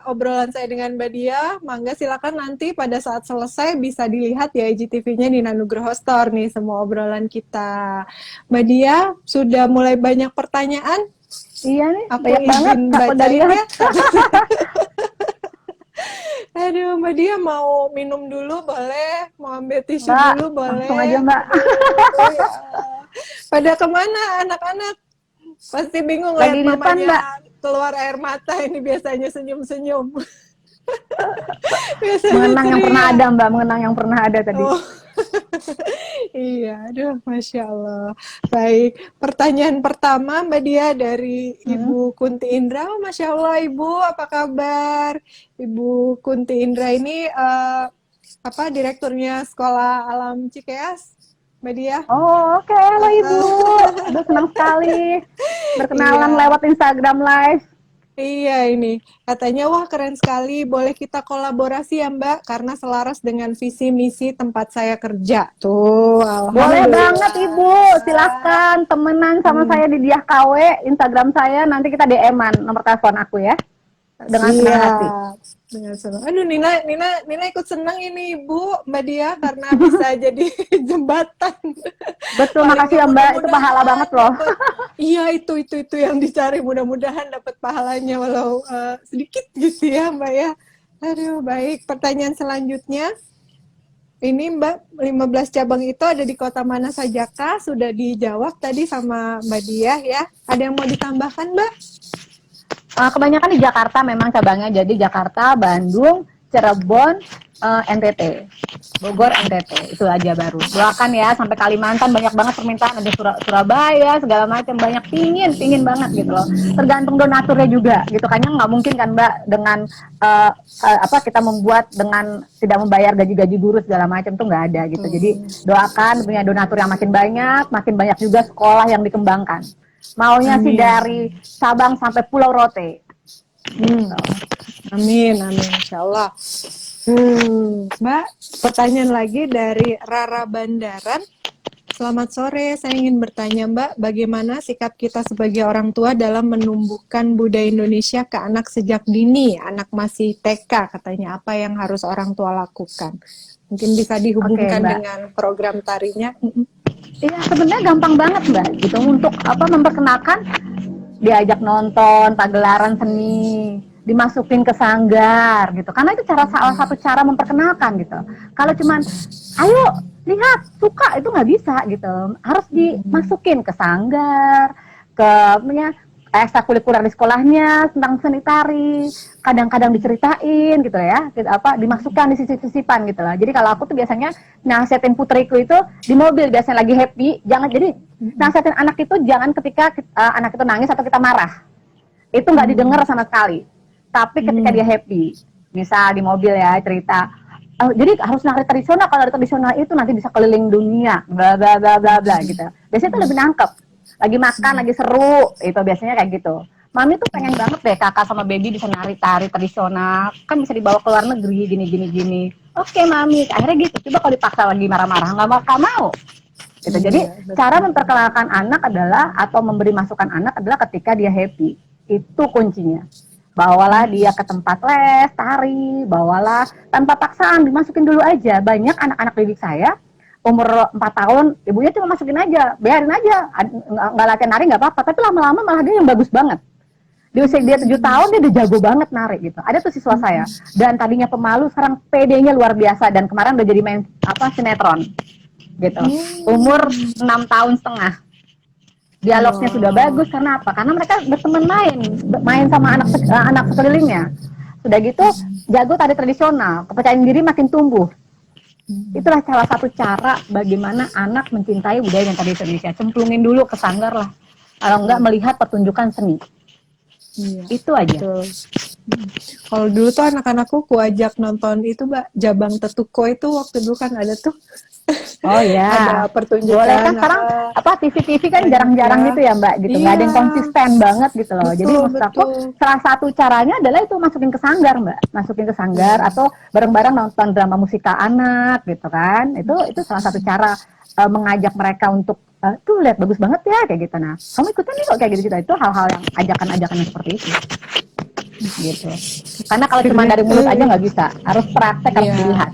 A: obrolan saya dengan Mbak Dia, mangga silakan nanti pada saat selesai bisa dilihat ya IGTV-nya di Nanugroho Store nih semua obrolan kita. Mbak Dia, sudah mulai banyak pertanyaan?
B: Iya nih,
A: aku
B: banyak banget
A: bacain ya. Aduh, Mbak Dia mau minum dulu boleh, mau ambil tisu
B: Mbak,
A: dulu boleh.
B: langsung aja Mbak.
A: Aduh, ya. Pada kemana anak-anak? Pasti bingung lihat
B: Lagi di depan,
A: mamanya
B: Mbak.
A: keluar air mata, ini biasanya senyum-senyum.
B: Mengenang yang pernah ada Mbak, mengenang yang pernah ada tadi.
A: Oh. Iya, aduh, Masya Allah. Baik, pertanyaan pertama Mbak Dia dari Ibu Kunti Indra. Oh, Masya Allah Ibu, apa kabar? Ibu Kunti Indra ini direkturnya Sekolah Alam Cikeas, Mbak Dia.
B: Oh, oke. Halo Ibu. Aduh, senang sekali berkenalan lewat Instagram Live.
A: Iya, ini katanya wah keren sekali, boleh kita kolaborasi ya Mbak karena selaras dengan visi misi tempat saya kerja. Tuh,
B: boleh banget Ibu, silakan temenan sama saya di Diah KW, Instagram saya, nanti kita DM-an nomor telepon aku ya. Dengan senang hati.
A: Dengan senang. Aduh, Nina ikut senang ini Ibu, Mbak Dia karena bisa jadi jembatan.
B: Betul, makasih ya Mbak, itu pahala banget loh.
A: Iya, itu yang dicari, mudah-mudahan dapat pahalanya walau sedikit gitu ya Mbak ya. Aduh, baik. Pertanyaan selanjutnya. Ini Mbak, 15 cabang itu ada di kota mana saja kah? Sudah dijawab tadi sama Mbak Dia ya. Ada yang mau ditambahkan Mbak?
B: Kebanyakan di Jakarta memang cabangnya, jadi Jakarta, Bandung, Cirebon, NTT, Bogor, NTT, itu aja baru. Doakan ya sampai Kalimantan banyak banget permintaan, ada Surabaya segala macam, banyak pingin banget gitu loh. Tergantung donaturnya juga gitu, kayaknya nggak mungkin kan Mbak dengan kita membuat dengan tidak membayar gaji guru segala macam tuh nggak ada gitu. Jadi doakan punya donatur yang makin banyak juga sekolah yang dikembangkan. Maunya sih dari Sabang sampai Pulau Rote.
A: Amin, insya Allah. Mbak, pertanyaan lagi dari Rara Bandaran. Selamat sore, saya ingin bertanya Mbak, bagaimana sikap kita sebagai orang tua dalam menumbuhkan budaya Indonesia ke anak sejak dini? Anak masih TK katanya, apa yang harus orang tua lakukan? Mungkin bisa dihubungkan dengan program tarinya.
B: Iya, sebenarnya gampang banget Mbak, gitu untuk memperkenalkan, diajak nonton pagelaran seni, dimasukin ke sanggar gitu. Karena itu salah satu cara memperkenalkan gitu. Kalau cuman ayo lihat suka itu nggak bisa gitu. Harus dimasukin ke sanggar, ke ekstrakurikuler di sekolahnya tentang seni tari, kadang-kadang diceritain gitu ya, dimasukkan di sisip-sisipan gitu lah. Jadi kalau aku tuh biasanya nasihatin putriku itu di mobil biasanya lagi happy, nasihatin anak itu jangan ketika anak itu nangis atau kita marah, itu nggak didengar sama sekali. Tapi ketika dia happy, misal di mobil ya cerita, oh, jadi harus nari tradisional, kalau nari tradisional itu nanti bisa keliling dunia, bla bla bla bla bla gitu. Biasanya tuh lebih nangkep, lagi makan, lagi seru, itu biasanya kayak gitu. Mami tuh pengen banget deh kakak sama baby bisa nari tari tradisional, kan bisa dibawa ke luar negeri, gini gini gini. Oke mami, akhirnya gitu. Coba kalau dipaksa lagi marah-marah, nggak bakal mau. Gitu. Jadi
A: Iya,
B: cara
A: betul.
B: memperkenalkan anak adalah atau memberi masukan anak adalah ketika dia happy. Itu kuncinya. Bawalah dia ke tempat les, tari, bawalah tanpa paksaan, dimasukin dulu aja. Banyak anak-anak didik saya umur 4 tahun, ibunya cuma masukin aja, biarin aja, nggak latihan nari nggak apa-apa, tapi lama-lama malah dia yang bagus banget. Di usia dia 7 tahun dia udah jago banget nari gitu. Ada tuh siswa saya dan tadinya pemalu sekarang PD-nya luar biasa dan kemarin udah jadi main sinetron gitu. Umur 6 tahun setengah. Dialognya sudah
A: Wow.
B: bagus karena apa? Karena mereka berteman main sama anak sekelilingnya. Sudah gitu jago tari tradisional, kepercayaan diri makin tumbuh. Itulah salah satu cara bagaimana anak mencintai budaya dan tradisi Indonesia. Cemplungin dulu ke sanggar lah. Kalau enggak melihat pertunjukan seni.
A: Iya,
B: Itu aja.
A: betul. Kalau dulu tuh anak-anakku kuajak nonton itu, Mbak, Jabang Tetuko itu waktu dulu kan ada tuh
B: Oh
A: ada
B: ya, boleh
A: pertunjukan
B: kan sekarang apa TV-TV kan
A: banyak
B: jarang-jarang
A: ya.
B: gitu ya Mbak gitu, nggak ada
A: Iya,
B: yang konsisten banget gitu loh. Jadi
A: betul
B: maksud aku
A: betul.
B: salah satu caranya adalah itu masukin ke sanggar Mbak, masukin ke sanggar
A: Iya.
B: atau bareng-bareng nonton drama musikal anak gitu kan. Itu salah satu cara mengajak mereka untuk tuh lihat bagus banget ya kayak gitu. Nah, kamu ikutan nih kok kayak gitu-gitu. Itu hal-hal yang ajakan-ajakan yang seperti itu gitu. Karena kalau cuma
A: Keren.
B: dari mulut aja nggak bisa, harus praktek, harus
A: Iya,
B: dilihat.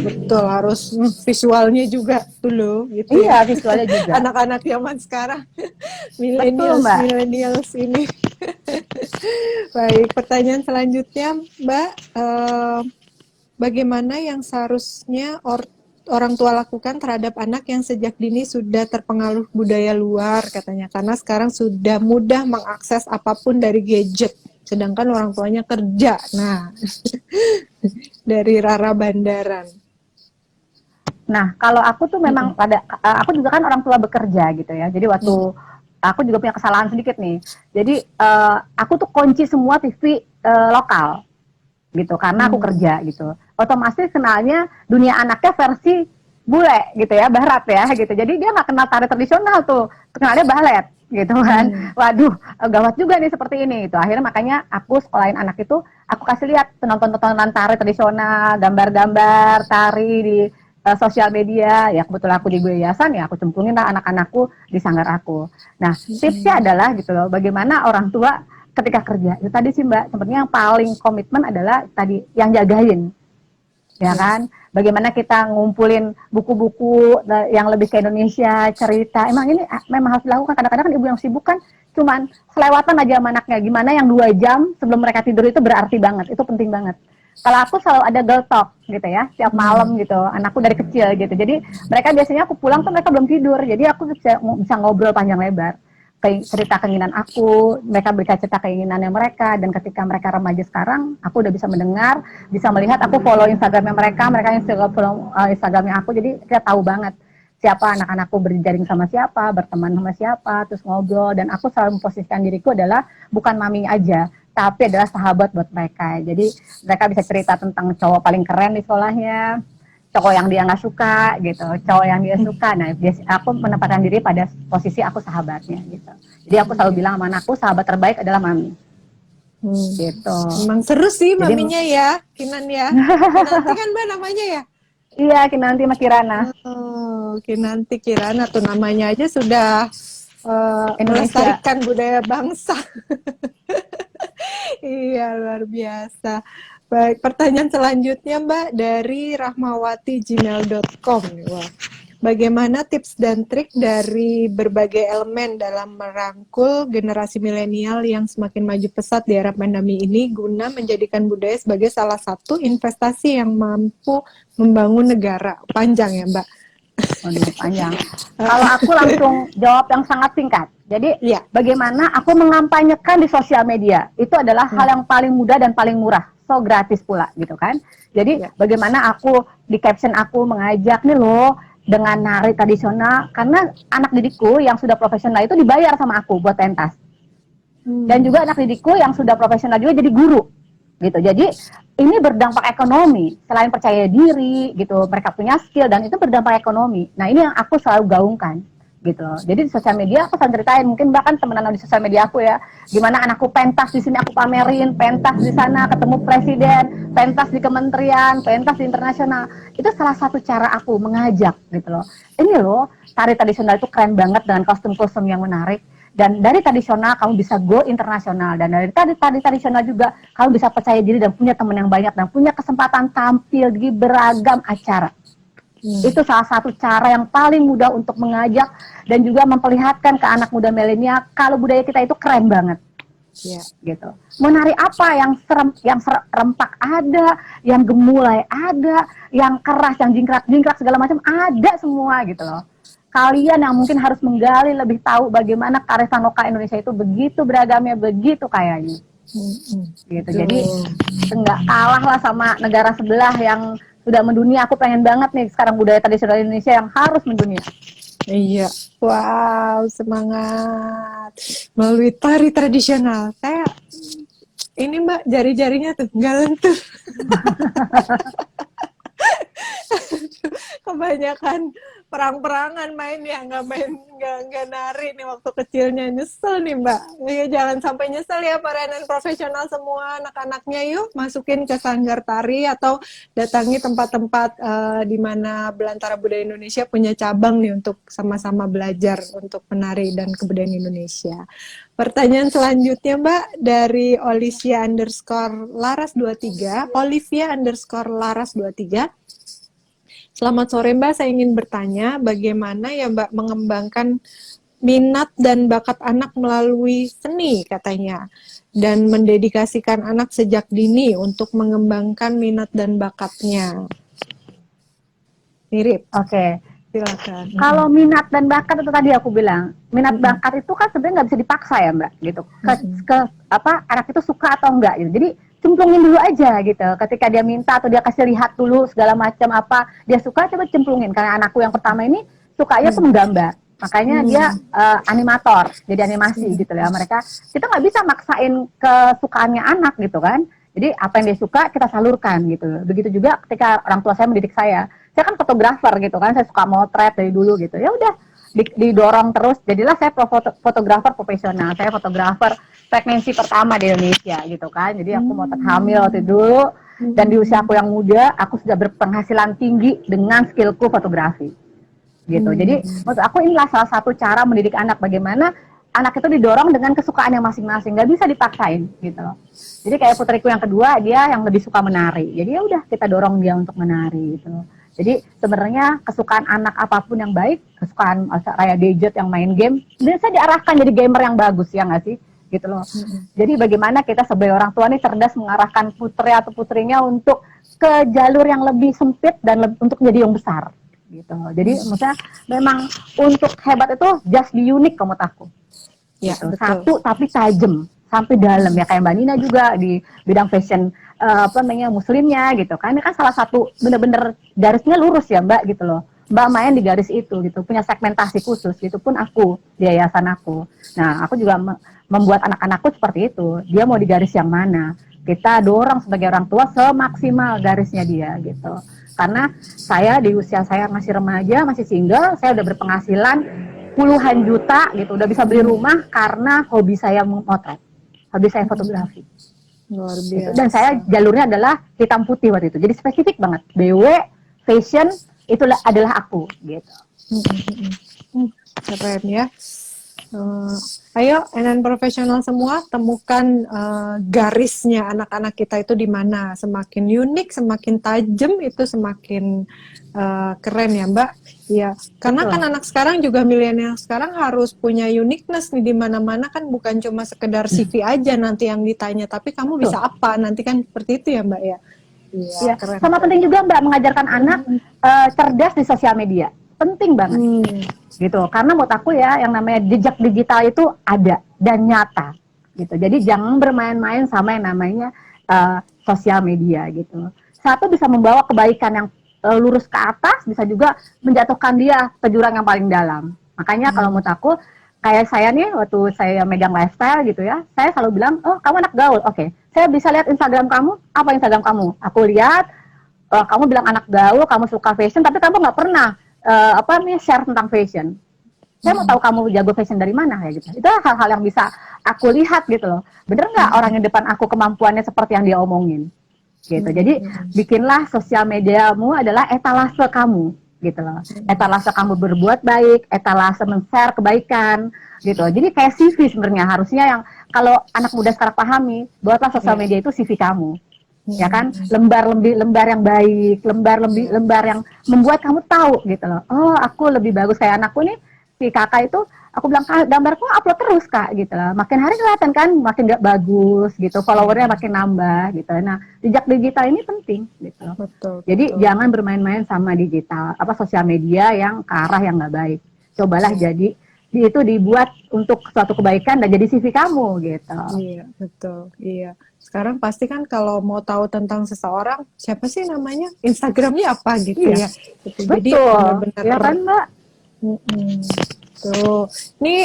A: betul harus visualnya juga dulu gitu
B: Iya,
A: ya.
B: visualnya juga.
A: Anak-anak zaman sekarang,
B: Betul
A: millennials
B: Mbak.
A: millennials ini. Baik, pertanyaan selanjutnya, Mbak, bagaimana yang seharusnya orang tua lakukan terhadap anak yang sejak dini sudah terpengaruh budaya luar katanya, karena sekarang sudah mudah mengakses apapun dari gadget, sedangkan orang tuanya kerja. Nah, dari Rara Bandaran.
B: Nah, kalau aku tuh memang aku juga kan orang tua bekerja gitu ya. Jadi waktu aku juga punya kesalahan sedikit nih. Jadi aku tuh kunci semua TV lokal gitu karena aku kerja gitu. Otomatis kenalnya dunia anaknya versi bule gitu ya, barat ya gitu. Jadi dia nggak kenal tari tradisional tuh, kenalnya balet gitu kan. Waduh, gawat juga nih seperti ini itu. Akhirnya makanya aku sekolahin anak itu, aku kasih lihat tontonan tari tradisional, gambar-gambar tari di sosial media. Ya kebetulan aku di yayasan ya aku cemplungin lah anak-anakku di sanggar aku. Nah, tipsnya adalah gitu loh, bagaimana orang tua ketika kerja itu tadi sih Mbak, sepertinya yang paling komitmen adalah tadi yang jagain ya kan, bagaimana kita ngumpulin buku-buku yang lebih ke Indonesia, cerita, emang ini memang harus dilakukan. Kadang-kadang kan ibu yang sibuk kan cuman selewatan aja sama anaknya, gimana yang 2 jam sebelum mereka tidur itu berarti banget, itu penting banget. Kalau aku selalu ada girl talk gitu ya, tiap malam gitu, anakku dari kecil gitu, jadi mereka biasanya aku pulang tuh mereka belum tidur, jadi aku bisa ngobrol panjang lebar, cerita keinginan aku, mereka bercerita keinginannya mereka, dan ketika mereka remaja sekarang, aku udah bisa mendengar, bisa melihat, aku follow Instagramnya mereka, mereka follow Instagramnya aku, jadi kita tahu banget siapa anak-anakku berjaring sama siapa, berteman sama siapa, terus ngobrol, dan aku selalu memposisikan diriku adalah bukan mami aja, tapi adalah sahabat buat mereka. Jadi mereka bisa cerita tentang cowok paling keren di sekolahnya, cowok yang dia nggak suka gitu, cowok yang dia suka. Nah, aku menempatkan diri pada posisi aku sahabatnya gitu. Jadi aku selalu bilang sama anakku, sahabat terbaik adalah mami. Gitu.
A: Emang seru sih
B: Jadi
A: maminya ya, Kinan ya. Kinanti kan Mbak namanya ya?
B: iya, nanti sama Kirana.
A: Oh, Kinanti Kirana tuh namanya aja sudah
B: Indonesia.
A: melestarikan budaya bangsa. Iya, luar biasa. Baik, pertanyaan selanjutnya Mbak dari rahmawati@gmail.com. Wah. Bagaimana tips dan trik dari berbagai elemen dalam merangkul generasi milenial yang semakin maju pesat di era pandemi ini guna menjadikan budaya sebagai salah satu investasi yang mampu membangun negara? Panjang ya, Mbak?
B: Waduh, panjang. Kalau aku langsung jawab yang sangat singkat. Jadi,
A: Iya.
B: bagaimana aku mengampanyekan di sosial media? Itu adalah hal yang paling mudah dan paling murah. So gratis pula gitu kan. Jadi,
A: Ya.
B: bagaimana aku di caption aku mengajak nih loh dengan nari tradisional, karena anak didikku yang sudah profesional itu dibayar sama aku buat pentas. Dan juga anak didikku yang sudah profesional juga jadi guru. gitu. Jadi ini berdampak ekonomi, selain percaya diri gitu, mereka punya skill dan itu berdampak ekonomi. Nah ini yang aku selalu gaungkan gitu. Jadi di sosial media aku selalu ceritain, mungkin bahkan teman-teman di sosial media aku ya, gimana anakku pentas di sini aku pamerin, pentas di sana ketemu presiden, pentas di kementerian, pentas di internasional. Itu salah satu cara aku mengajak gitu loh. Ini loh, tari tradisional itu keren banget dengan kostum-kostum yang menarik. Dan dari tradisional kamu bisa go internasional, dan dari tadi tradisional juga kamu bisa percaya diri dan punya teman yang banyak dan punya kesempatan tampil di beragam acara. Itu salah satu cara yang paling mudah untuk mengajak dan juga memperlihatkan ke anak muda milenial kalau budaya kita itu keren banget.
A: Ya.
B: Gitu. Menari apa yang serempak ada, yang gemulai ada, yang keras, yang jingkrak-jingkrak segala macam ada semua gitu loh. Kalian yang mungkin harus menggali lebih tahu bagaimana kearifan lokal Indonesia itu begitu beragamnya, begitu kayanya. Gitu. Jadi nggak kalah lah sama negara sebelah yang sudah mendunia. Aku pengen banget nih sekarang budaya tradisional Indonesia yang harus mendunia.
A: Iya, wow, semangat melalui tari tradisional. Saya ini Mbak, jari-jarinya tuh nggak lentur. Kebanyakan perang-perangan main ya, nggak nari nih waktu kecilnya, nyesel nih Mbak. Ya, jangan sampai nyesel ya para NN profesional semua, anak-anaknya yuk masukin ke sanggar tari atau datangi tempat-tempat di mana Belantara Budaya Indonesia punya cabang nih untuk sama-sama belajar untuk menari dan kebudayaan Indonesia. Pertanyaan selanjutnya Mbak dari Olivia underscore Laras 23. Selamat sore Mbak, saya ingin bertanya bagaimana ya Mbak mengembangkan minat dan bakat anak melalui seni katanya, dan mendedikasikan anak sejak dini untuk mengembangkan minat dan bakatnya. Mirip.
B: Oke.
A: Silakan.
B: Kalau minat dan bakat itu tadi aku bilang, minat bakat itu kan sebenarnya nggak bisa dipaksa ya Mbak, gitu. Anak itu suka atau enggak gitu. Jadi cemplungin dulu aja gitu. Ketika dia minta atau dia kasih lihat dulu segala macam apa dia suka, coba cemplungin. Karena anakku yang pertama ini sukanya tuh menggambar, makanya dia animator, jadi animasi gitu ya. Kita nggak bisa maksain kesukaannya anak gitu kan. Jadi apa yang dia suka kita salurkan gitu. Begitu juga ketika orang tua saya mendidik saya kan fotografer gitu kan, saya suka motret dari dulu gitu. Ya udah didorong terus, jadilah saya fotografer profesional. Saya fotografer pregnancy pertama di Indonesia gitu kan. Jadi aku motret hamil waktu dulu, dan di usia aku yang muda aku sudah berpenghasilan tinggi dengan skillku fotografi gitu. Jadi maksud aku inilah salah satu cara mendidik anak, bagaimana anak itu didorong dengan kesukaannya masing-masing, nggak bisa dipaksain gitu loh. Jadi kayak putriku yang kedua, dia yang lebih suka menari, jadi ya udah kita dorong dia untuk menari gitu loh. Jadi sebenarnya kesukaan anak apapun yang baik, kesukaan kayak gadget yang main game, bisa diarahkan jadi gamer yang bagus, ya nggak sih? Gitu loh. Jadi bagaimana kita sebagai orang tua nih cerdas mengarahkan putri atau putrinya untuk ke jalur yang lebih sempit dan untuk menjadi yang besar. Gitu. Jadi maksudnya memang untuk hebat itu just be unique kamu takut.
A: Ya,
B: Gitu.
A: betul.
B: Satu tapi tajam sampai dalam ya, kayak Mbak Nina juga di bidang fashion muslimnya gitu kan. Ini kan salah satu bener-bener garisnya lurus ya Mbak gitu loh. Mbak main di garis itu gitu, punya segmentasi khusus gitu pun aku di yayasan aku. Nah, aku juga membuat anak-anakku seperti itu. Dia mau di garis yang mana? Kita dorong sebagai orang tua semaksimal garisnya dia gitu. Karena saya di usia saya masih remaja, masih single, saya udah berpenghasilan puluhan juta gitu, udah bisa beli rumah karena hobi saya memotret, hobi saya fotografi.
A: Luar biasa.
B: Gitu. Dan saya jalurnya adalah hitam putih waktu itu, jadi spesifik banget. BW, fashion, itu adalah aku gitu.
A: Keren ya. Ayo NN profesional semua temukan garisnya anak-anak kita itu di mana. Semakin unik, semakin tajam itu semakin keren ya Mbak. Iya, karena
B: Betul.
A: kan anak sekarang juga milenial sekarang harus punya uniqueness nih, di mana-mana kan bukan cuma sekedar CV aja nanti yang ditanya, tapi kamu bisa apa nanti kan, seperti itu ya Mbak ya.
B: Iya, keren, sama keren. Penting juga Mbak mengajarkan anak cerdas di sosial media. Penting banget. Gitu. Karena menurut aku ya yang namanya jejak digital itu ada dan nyata gitu. Jadi jangan bermain-main sama yang namanya sosial media gitu. Satu bisa membawa kebaikan yang lurus ke atas, bisa juga menjatuhkan dia ke jurang yang paling dalam. Makanya kalau menurut aku kayak saya nih waktu saya megang lifestyle gitu ya, saya selalu bilang, oh kamu anak gaul, oke, Saya bisa lihat Instagram kamu, apa Instagram kamu? Aku lihat kamu bilang anak gaul, kamu suka fashion, tapi kamu nggak pernah share tentang fashion. Saya mau tahu kamu jago fashion dari mana ya gitu. Itu hal-hal yang bisa aku lihat gitu loh. Bener nggak orang yang depan aku kemampuannya seperti yang dia omongin? Gitu. Jadi bikinlah sosial mediamu adalah etalase kamu gitu loh. Etalase kamu berbuat baik, etalase men-share kebaikan gitu. Jadi kayak CV sebenarnya harusnya yang kalau anak muda sekarang pahami, buatlah sosial media itu CV kamu. Ya kan, lembar yang baik, lembar yang membuat kamu tahu gitu loh. Oh, aku lebih bagus kayak anakku nih, si kakak itu, aku bilang gambarku upload terus kak gitu loh. Makin hari kelihatan kan makin gak bagus gitu, followernya makin nambah gitu. Nah, jejak digital ini penting gitu loh.
A: Betul,
B: Jadi
A: betul.
B: jangan bermain-main sama digital, sosial media yang ke arah yang nggak baik. Cobalah jadi itu dibuat untuk suatu kebaikan dan jadi CV kamu gitu.
A: Iya, betul. Iya. Sekarang pasti kan kalau mau tahu tentang seseorang, siapa sih namanya? Instagramnya apa gitu
B: Iya,
A: ya. Gitu. Jadi
B: betul.
A: benar-benar
B: Ya kan Mbak?
A: tuh. Ini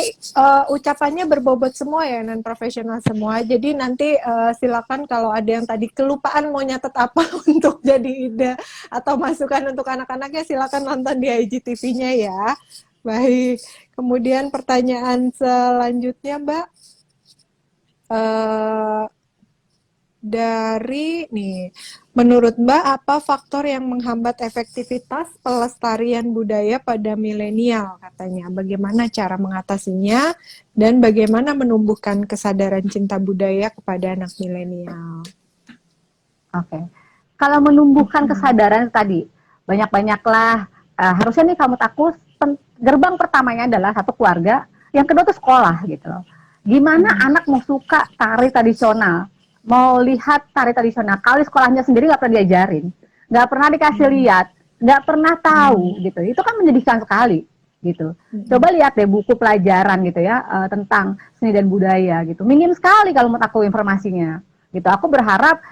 A: ucapannya berbobot semua ya, non profesional semua. Jadi nanti silakan kalau ada yang tadi kelupaan mau nyatet apa untuk jadi ide atau masukan untuk anak-anaknya, silakan nonton di IGTV-nya ya. Baik. Kemudian pertanyaan selanjutnya, Mbak. Eh, dari nih, menurut Mbak apa faktor yang menghambat efektivitas pelestarian budaya pada milenial katanya? Bagaimana cara mengatasinya dan bagaimana menumbuhkan kesadaran cinta budaya kepada anak milenial?
B: Oke. Kalau menumbuhkan kesadaran tadi, banyak-banyaklah harusnya nih kamu takut gerbang pertamanya adalah satu keluarga, yang kedua tuh sekolah gitu loh. Gimana anak mau suka tari tradisional, mau lihat tari tradisional, kalau di sekolahnya sendiri nggak pernah diajarin, nggak pernah dikasih lihat, nggak pernah tahu gitu. Itu kan menyedihkan sekali gitu. Coba lihat deh buku pelajaran gitu ya tentang seni dan budaya gitu. Minim sekali kalau menurut aku informasinya gitu. Aku berharap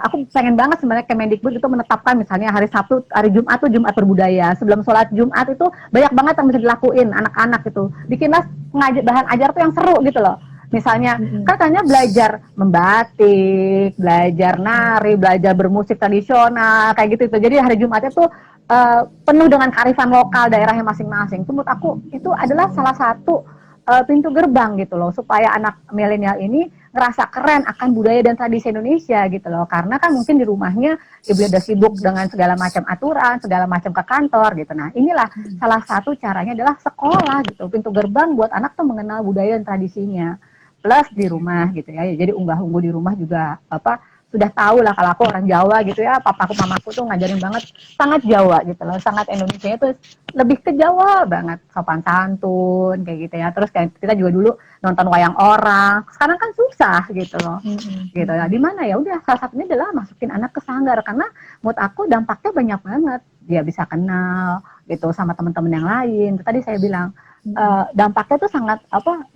B: aku pengen banget sebenarnya Kemendikbud itu menetapkan misalnya hari Sabtu, hari Jumat tuh Jumat berbudaya. Sebelum sholat Jumat itu banyak banget yang bisa dilakuin anak-anak itu. Bikinlah bahan ajar tuh yang seru gitu loh. Misalnya kan katanya belajar membatik, belajar nari, belajar bermusik tradisional kayak gitu itu. Jadi hari Jumatnya tuh penuh dengan kearifan lokal daerahnya masing-masing. Itu menurut aku itu adalah salah satu pintu gerbang gitu loh supaya anak milenial ini ngerasa keren akan budaya dan tradisi Indonesia gitu loh, karena kan mungkin di rumahnya ibu udah sibuk dengan segala macam aturan, segala macam ke kantor gitu. Nah inilah salah satu caranya adalah sekolah gitu, pintu gerbang buat anak tuh mengenal budaya dan tradisinya, plus di rumah gitu ya, jadi unggah-ungguh di rumah juga sudah tahu lah kalau aku orang Jawa gitu ya, papaku mamaku tuh ngajarin banget sangat Jawa gitu loh, sangat Indonesia itu lebih ke Jawa banget, sopan santun kayak gitu ya. Terus kayak kita juga dulu nonton wayang orang, sekarang kan susah gitu loh. Gitu ya. Di mana ya udah salah satunya adalah masukin anak ke sanggar karena menurut aku dampaknya banyak banget. Dia bisa kenal gitu sama teman-teman yang lain. Tadi saya bilang dampaknya tuh sangat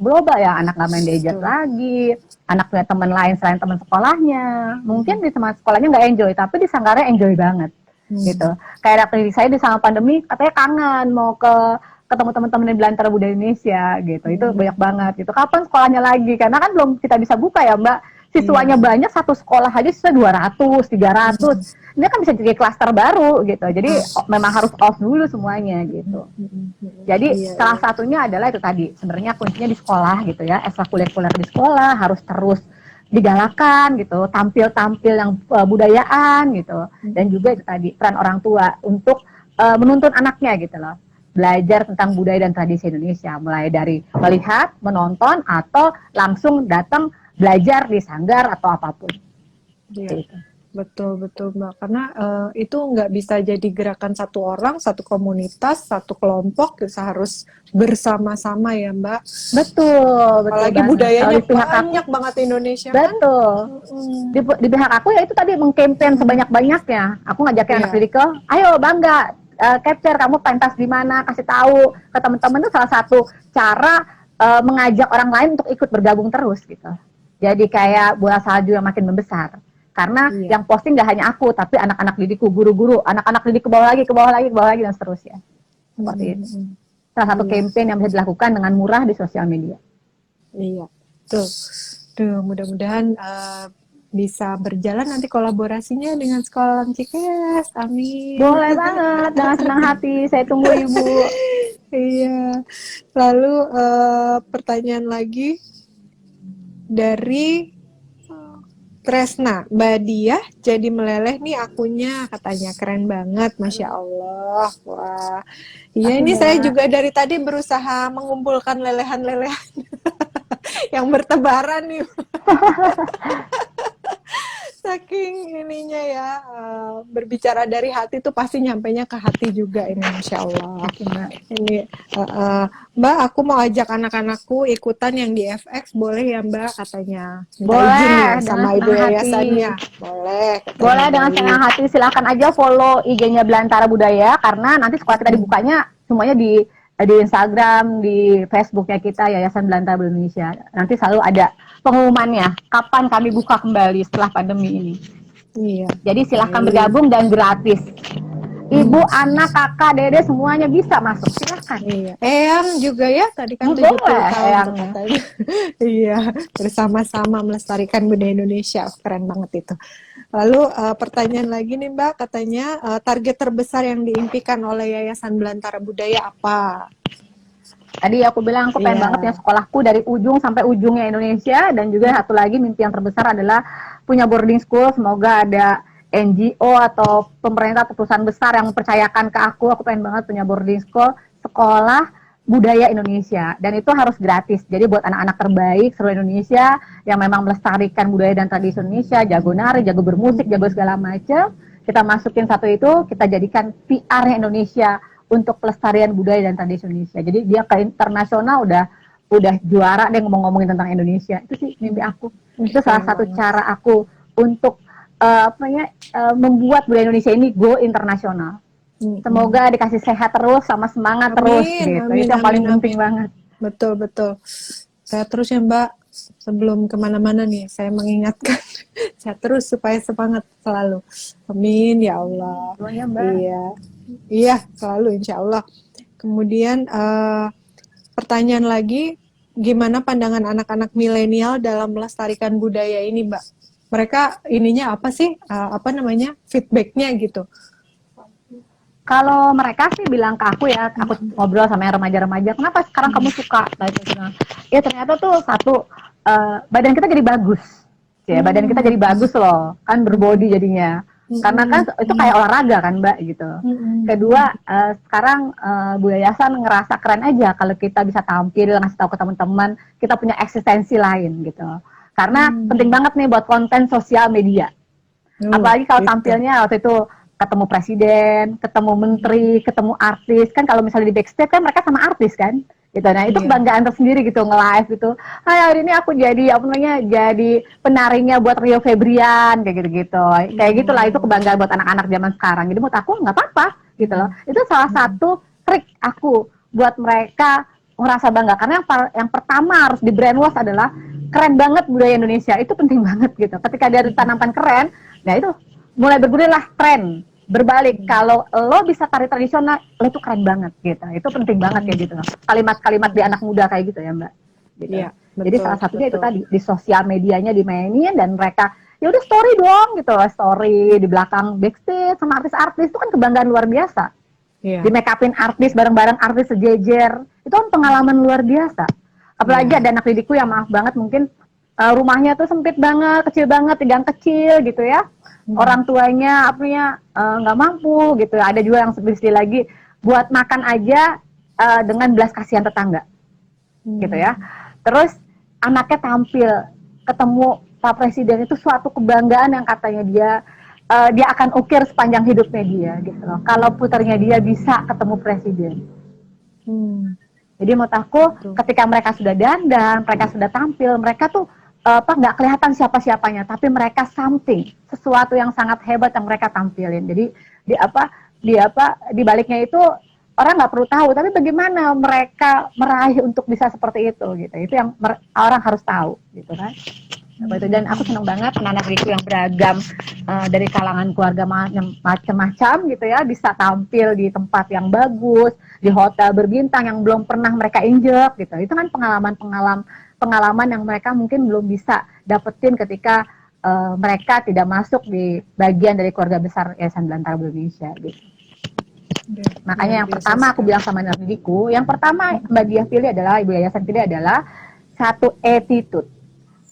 B: global ya, anak nggak main gadget lagi, anak punya teman lain selain teman sekolahnya, mungkin di teman sekolahnya nggak enjoy tapi di sanggarnya enjoy banget gitu. Kayak waktu saya di sama pandemi katanya kangen mau ketemu teman-teman di Belantara Budaya Indonesia gitu. Itu banyak banget gitu. Kapan sekolahnya lagi? Karena kan belum kita bisa buka ya Mbak. Siswanya banyak, satu sekolah aja siswa 200, 300. Ini kan bisa jadi klaster baru gitu. Jadi memang harus off dulu semuanya gitu. Jadi salah satunya adalah itu tadi. Sebenarnya kuncinya di sekolah gitu ya. Ekstrakurikuler di sekolah harus terus digalakan gitu, tampil-tampil yang budayaan gitu. Dan juga itu tadi peran orang tua untuk menuntun anaknya gitu loh. Belajar tentang budaya dan tradisi Indonesia, mulai dari melihat, menonton, atau langsung datang belajar di sanggar atau apapun.
A: Iya, betul betul Mbak. Karena itu nggak bisa jadi gerakan satu orang, satu komunitas, satu kelompok. Kita harus bersama-sama ya Mbak.
B: Betul
A: Apalagi
B: banget.
A: budayanya
B: Kalau di pihak
A: banyak
B: aku,
A: banget Indonesia kan.
B: betul. Di pihak aku ya itu tadi mengkampen sebanyak-banyaknya. Aku ngajakin anak didik ke, ayo bangga, capture kamu pentas di mana, kasih tahu ke teman-teman itu salah satu cara mengajak orang lain untuk ikut bergabung terus gitu. Jadi kayak bola salju yang makin membesar. Karena yang posting gak hanya aku, tapi anak-anak didikku, guru-guru, anak-anak didik ke bawah lagi, ke bawah lagi, ke bawah lagi, dan seterusnya. Seperti itu. Salah satu campaign yang bisa dilakukan dengan murah di sosial media.
A: Iya, tuh mudah-mudahan bisa berjalan nanti kolaborasinya dengan Sekolah Alam Cikes. Amin.
B: Boleh banget, dengan senang hati. Saya tunggu Ibu.
A: Iya. Lalu pertanyaan lagi dari Tresna, Mbak Diah jadi meleleh nih akunnya, katanya keren banget, Masya Allah. Wah, iya
B: Makasih
A: ini saya
B: Mbak.
A: juga dari tadi berusaha mengumpulkan lelehan-lelehan yang bertebaran nih. Saking ininya ya, berbicara dari hati tuh pasti nyampainya ke hati juga ini, Masya Allah.
B: Makasih Mbak.
A: Ini, Mbak, aku mau ajak anak-anakku ikutan yang di FX, boleh ya Mbak? Katanya. Minta izin nih
B: Boleh, dengan
A: sama ibu
B: senang hati.
A: yayasannya. Boleh, katanya
B: Boleh, dengan senang
A: baik.
B: hati. Silahkan aja follow IG-nya Belantara Budaya, karena nanti sekolah kita
A: Mm-mm.
B: dibukanya semuanya di Instagram, di Facebooknya kita, Yayasan Belantara Indonesia. Nanti selalu ada pengumumannya, kapan kami buka kembali setelah pandemi ini.
A: Iya,
B: Jadi silahkan
A: baik.
B: bergabung dan gratis. Ibu,
A: Hmm.
B: anak, kakak, dede semuanya bisa masuk. Silahkan.
A: Iya, Eyang juga ya, tadi kan 70
B: Boleh,
A: tahun tuh
B: eyangnya.
A: katanya. Iya, bersama-sama melestarikan budaya Indonesia. Keren banget itu. Lalu pertanyaan lagi nih Mbak, katanya target terbesar yang diimpikan oleh Yayasan Belantara Budaya apa?
B: Tadi aku bilang aku pengen
A: Iya.
B: banget ya sekolahku dari ujung sampai ujungnya Indonesia, dan juga satu lagi mimpi yang terbesar adalah punya boarding school. Semoga ada NGO atau pemerintah atau perusahaan besar yang mempercayakan ke aku. Aku pengen banget punya boarding school, sekolah budaya Indonesia, dan itu harus gratis. Jadi buat anak-anak terbaik seluruh Indonesia yang memang melestarikan budaya dan tradisi Indonesia, jago nari, jago bermusik, jago segala macam, kita masukin satu itu, kita jadikan PR Indonesia untuk pelestarian budaya dan tradisi Indonesia. Jadi dia ke internasional udah juara deh ngomong-ngomongin tentang Indonesia. Itu sih mimpi aku. Itu salah
A: Keren
B: satu
A: banget.
B: cara aku untuk membuat budaya Indonesia ini go internasional. Semoga dikasih sehat terus sama semangat terus
A: Amin,
B: gitu.
A: amin,
B: Itu yang paling
A: amin,
B: penting
A: amin.
B: banget.
A: Betul, betul. Saya terus ya Mbak, sebelum kemana-mana nih, saya mengingatkan saya terus supaya semangat selalu. Amin, ya Allah.
B: Semuanya Mbak.
A: Iya, iya, selalu insya Allah. Kemudian pertanyaan lagi, gimana pandangan anak-anak milenial dalam melestarikan budaya ini, Mbak? Mereka ininya apa sih? Apa namanya? Feedbacknya gitu.
B: Kalau mereka sih bilang ke aku ya, aku ngobrol sama yang remaja-remaja, kenapa sekarang kamu suka? Ya ternyata tuh satu, badan kita jadi bagus, ya badan kita jadi bagus loh, kan berbody jadinya. Karena kan itu kayak olahraga kan Mbak gitu. Kedua, sekarang Bu Yayasan ngerasa keren aja kalau kita bisa tampil, ngasih tahu ke teman-teman, kita punya eksistensi lain gitu. Karena penting banget nih buat konten sosial media. Apalagi kalau
A: Gitu.
B: tampilnya waktu itu ketemu presiden, ketemu menteri, ketemu artis, kan kalau misalnya di backstage kan mereka sama artis kan, gitu. Nah itu
A: Iya.
B: kebanggaan tersendiri gitu nge-live gitu. Hai, hari ini aku jadi apa namanya, jadi penarinya buat Rio Febrian kayak gitu-gitu. Kayak gitulah, itu kebanggaan buat anak-anak zaman sekarang. Jadi menurut aku nggak apa-apa gitu loh. Itu salah satu trik aku buat mereka merasa bangga, karena yang pertama harus di brainwash adalah keren banget budaya Indonesia, itu penting banget gitu. Ketika dia ditanamkan keren, nah itu mulai bergulirlah tren berbalik. Kalau lo bisa tari tradisional, lo tuh keren banget gitu. Itu penting banget kayak gitu. Kalimat-kalimat di anak muda kayak gitu ya Mbak. Gitu.
A: Iya,
B: Jadi
A: betul,
B: salah satunya itu
A: betul.
B: tadi di sosial medianya dimainin, dan mereka ya udah story dong gitu, story di belakang backstage sama artis-artis, itu kan kebanggaan luar biasa.
A: Iya.
B: Di make upin artis bareng-bareng, artis sejejer, itu kan pengalaman luar biasa. Apalagi
A: Iya.
B: ada anak didikku yang maaf banget mungkin rumahnya tuh sempit banget, kecil banget, gang kecil gitu ya. Orang tuanya apanya nggak mampu gitu. Ada juga yang sedih lagi buat makan aja dengan belas kasihan tetangga, gitu ya. Terus anaknya tampil ketemu Pak Presiden, itu suatu kebanggaan yang katanya dia akan ukir sepanjang hidupnya dia gitu loh. Kalau putarnya dia bisa ketemu presiden. Jadi menurut aku ketika mereka sudah dandan, mereka sudah tampil, mereka tuh nggak kelihatan siapa-siapanya, tapi mereka something, sesuatu yang sangat hebat yang mereka tampilin. Jadi di baliknya itu orang nggak perlu tahu, tapi bagaimana mereka meraih untuk bisa seperti itu gitu. Itu yang orang harus tahu gitu kan. Dan aku senang banget anak-anak diriku yang beragam dari kalangan keluarga macam-macam gitu ya, bisa tampil di tempat yang bagus, di hotel berbintang yang belum pernah mereka injek gitu. Itu kan pengalaman yang mereka mungkin belum bisa dapetin ketika mereka tidak masuk di bagian dari keluarga besar Yayasan Belantara Indonesia gitu. Makanya
A: Luar
B: yang
A: biasa
B: pertama aku
A: sekali.
B: bilang sama anak didikku, yang pertama Mbak Diah pilih adalah, Ibu Yayasan pilih adalah satu attitude.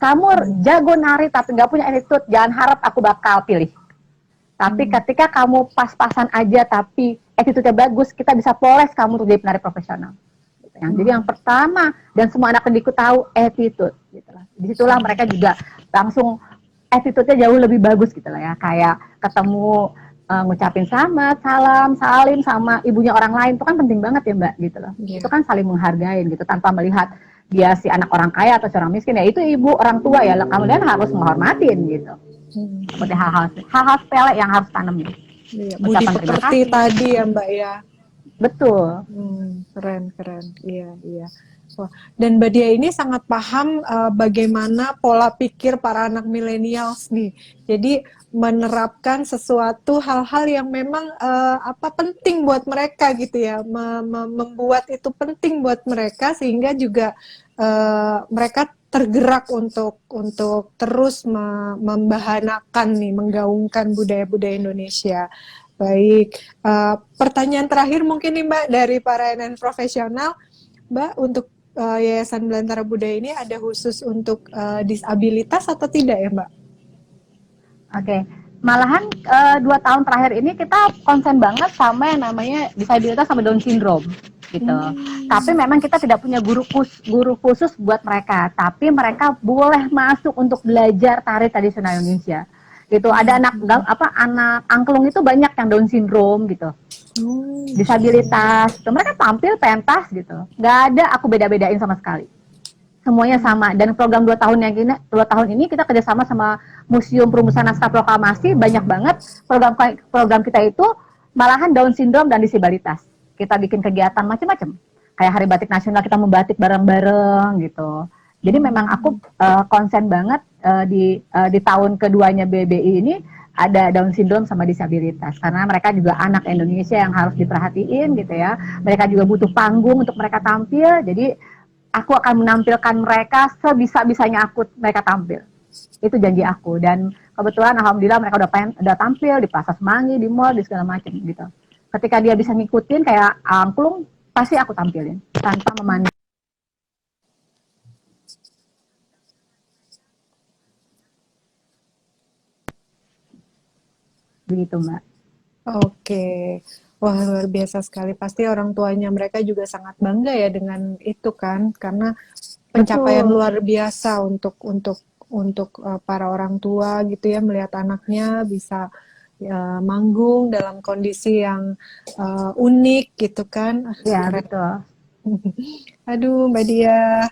B: Kamu jago nari tapi nggak punya attitude, jangan harap aku bakal pilih. Tapi ketika kamu pas-pasan aja tapi attitude-nya bagus, kita bisa poles kamu untuk jadi penari profesional. Jadi yang pertama, dan semua anak didikku tahu attitude. Gitu lah. Disitulah mereka juga langsung attitude-nya jauh lebih bagus gitu lah ya. Kayak ketemu ngucapin selamat, salam, salim sama ibunya orang lain, itu kan penting banget ya Mbak gitu loh.
A: Iya.
B: Itu kan saling menghargain gitu, tanpa melihat dia si anak orang kaya atau orang miskin, ya itu ibu orang tua ya, kemudian harus menghormatin gitu. Seperti hal-hal sepele yang harus tanemin.
A: Iya, budi
B: Ucapan terima
A: pekerti
B: kasih.
A: tadi ya Mbak ya.
B: Betul.
A: Keren, keren. Iya, iya. Wah, dan Mbak Dia ini sangat paham bagaimana pola pikir para anak millennials nih. Jadi menerapkan sesuatu hal-hal yang memang penting buat mereka gitu ya, membuat itu penting buat mereka sehingga juga mereka tergerak untuk terus membahanakan nih, menggaungkan budaya-budaya Indonesia. Baik, pertanyaan terakhir mungkin nih Mbak dari para NN profesional, Mbak, untuk Yayasan Belantara Budaya ini ada khusus untuk disabilitas atau tidak ya Mbak?
B: Oke, malahan 2 tahun terakhir ini kita konsen banget sama yang namanya disabilitas sama Down syndrome gitu. Tapi memang kita tidak punya guru khusus buat mereka, tapi mereka boleh masuk untuk belajar tari tradisional Indonesia. Gitu. Ada anak angklung itu banyak yang Down syndrome gitu. Disabilitas, gitu. Mereka tampil pentas gitu. Nggak ada aku beda-bedain sama sekali. Semuanya sama, dan program 2 tahun ini kita kerjasama sama Museum Perumusan Naskah Proklamasi, banyak banget program kita itu malahan Down syndrome dan disabilitas. Kita bikin kegiatan macam-macam, kayak Hari Batik Nasional kita membatik bareng-bareng gitu. Jadi memang aku konsen banget di tahun keduanya BBI ini ada Down syndrome sama disabilitas, karena mereka juga anak Indonesia yang harus diperhatiin gitu ya. Mereka juga butuh panggung untuk mereka tampil, jadi aku akan menampilkan mereka sebisa-bisanya mereka tampil. Itu janji aku, dan kebetulan alhamdulillah mereka udah tampil di Plaza Semanggi, di mall, di segala macam gitu. Ketika dia bisa ngikutin kayak angklung, pasti aku tampilin tanpa memandang. Begitu Mbak.
A: Oke, wah luar biasa sekali. Pasti orang tuanya mereka juga sangat bangga ya dengan itu kan, karena pencapaian
B: Betul.
A: luar biasa untuk para orang tua gitu ya, melihat anaknya bisa manggung dalam kondisi yang unik gitu kan.
B: Ya
A: Keren.
B: betul.
A: Aduh Mbak Dia,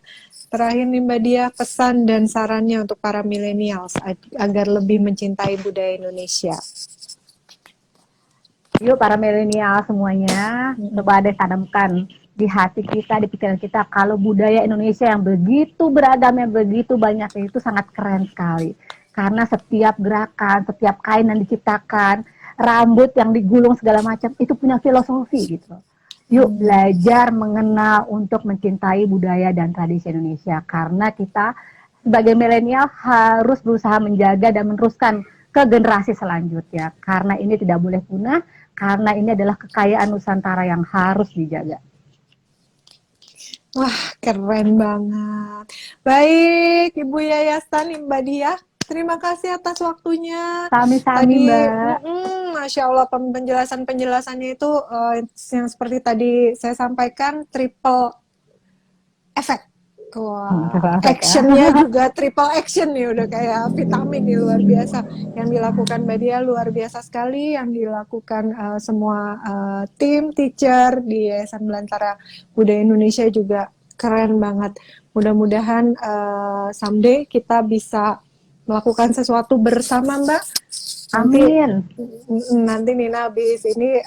A: terakhir nih Mbak Dia, pesan dan sarannya untuk para millennials agar lebih mencintai budaya Indonesia.
B: Yuk para milenial semuanya, coba deh tanamkan di hati kita, di pikiran kita, kalau budaya Indonesia yang begitu beragam, yang begitu banyak, itu sangat keren sekali. Karena setiap gerakan, setiap kain yang diciptakan, rambut yang digulung segala macam, itu punya filosofi gitu. Yuk belajar mengenal untuk mencintai budaya dan tradisi Indonesia. Karena kita sebagai milenial harus berusaha menjaga dan meneruskan ke generasi selanjutnya. Karena ini tidak boleh punah, karena ini adalah kekayaan Nusantara yang harus dijaga.
A: Wah, keren banget. Baik, Ibu Yayasan, Mbak Dia, terima kasih atas waktunya.
B: Sami-sami
A: Tadi,
B: Mbak.
A: Masya Allah, penjelasannya itu yang seperti tadi saya sampaikan, triple efek. Wah, actionnya juga triple action nih, udah kayak vitamin nih, luar biasa. Yang dilakukan Mbak Dia luar biasa sekali, yang dilakukan semua tim, teacher di Yayasan Belantara Budaya Indonesia juga keren banget. Mudah-mudahan someday kita bisa melakukan sesuatu bersama Mbak. Nanti Nina habis ini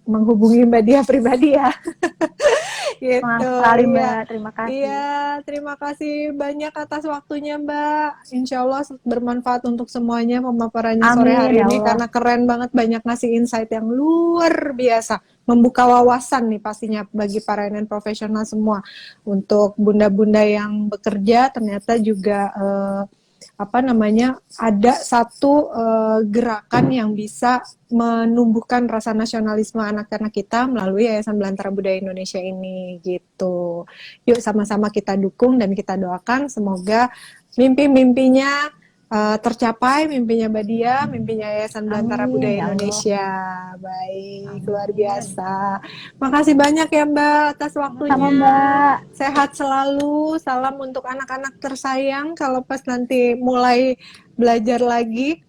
A: menghubungi Mbak Dia pribadi ya. Gitu.
B: Sekali Mbak, terima kasih.
A: Iya, terima kasih banyak atas waktunya Mbak. Insya Allah bermanfaat untuk semuanya pemaparannya sore hari ini, karena keren banget, banyak ngasih insight yang luar biasa, membuka wawasan nih pastinya bagi para NN profesional semua. Untuk bunda-bunda yang bekerja ternyata juga ada satu gerakan yang bisa menumbuhkan rasa nasionalisme anak-anak kita melalui Yayasan Belantara Budaya Indonesia ini gitu. Yuk sama-sama kita dukung dan kita doakan semoga mimpi-mimpinya tercapai, mimpinya Mbak Dia, mimpinya Yayasan Belantara
B: Amin,
A: Budaya
B: ya Allah.
A: Indonesia. Baik, luar
B: Amin.
A: biasa. Makasih banyak ya Mbak atas
B: Sama
A: waktunya.
B: Mbak.
A: Sehat selalu. Salam untuk anak-anak tersayang. Kalau pas nanti mulai belajar lagi,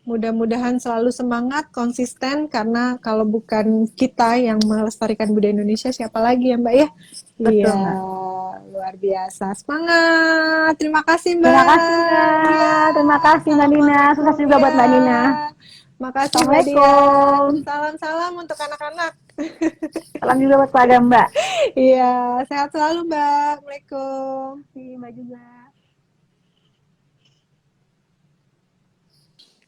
A: mudah-mudahan selalu semangat, konsisten, karena kalau bukan kita yang melestarikan budaya Indonesia, siapa lagi ya Mbak ya?
B: Betul
A: Iya,
B: Mbak.
A: luar biasa. Semangat. Terima kasih
B: Terima kasih
A: Mbak. Iya,
B: Mbak. Terima kasih Mbak Nina. Sukses
A: assalamualaikum
B: juga buat
A: ya.
B: Mbak Nina.
A: Makasih Mbak Dian.
B: Assalamualaikum.
A: Salam-salam untuk anak-anak.
B: Salam juga buat keluarga Mbak.
A: Iya, sehat selalu Mbak. Assalamualaikum.
B: Terima kasih Mbak juga.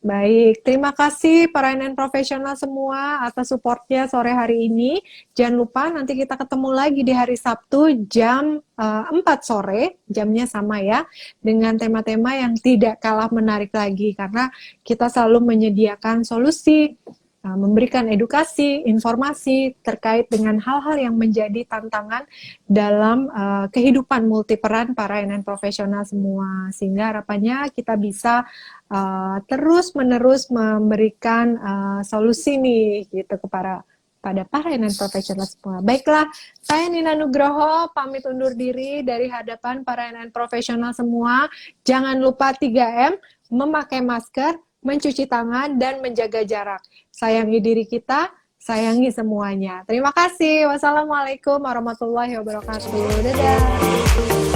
A: Baik, terima kasih para NN profesional semua atas supportnya sore hari ini. Jangan lupa nanti kita ketemu lagi di hari Sabtu jam 4 sore, jamnya sama ya, dengan tema-tema yang tidak kalah menarik lagi, karena kita selalu menyediakan solusi, memberikan edukasi, informasi terkait dengan hal-hal yang menjadi tantangan dalam kehidupan multiperan para NN profesional semua, sehingga harapannya kita bisa terus-menerus memberikan solusi nih gitu pada para NN profesional semua. Baiklah, saya Nina Nugroho pamit undur diri dari hadapan para NN profesional semua. Jangan lupa 3M, memakai masker, mencuci tangan, dan menjaga jarak. Sayangi diri kita, sayangi semuanya. Terima kasih. Wassalamualaikum warahmatullahi wabarakatuh. Dadah.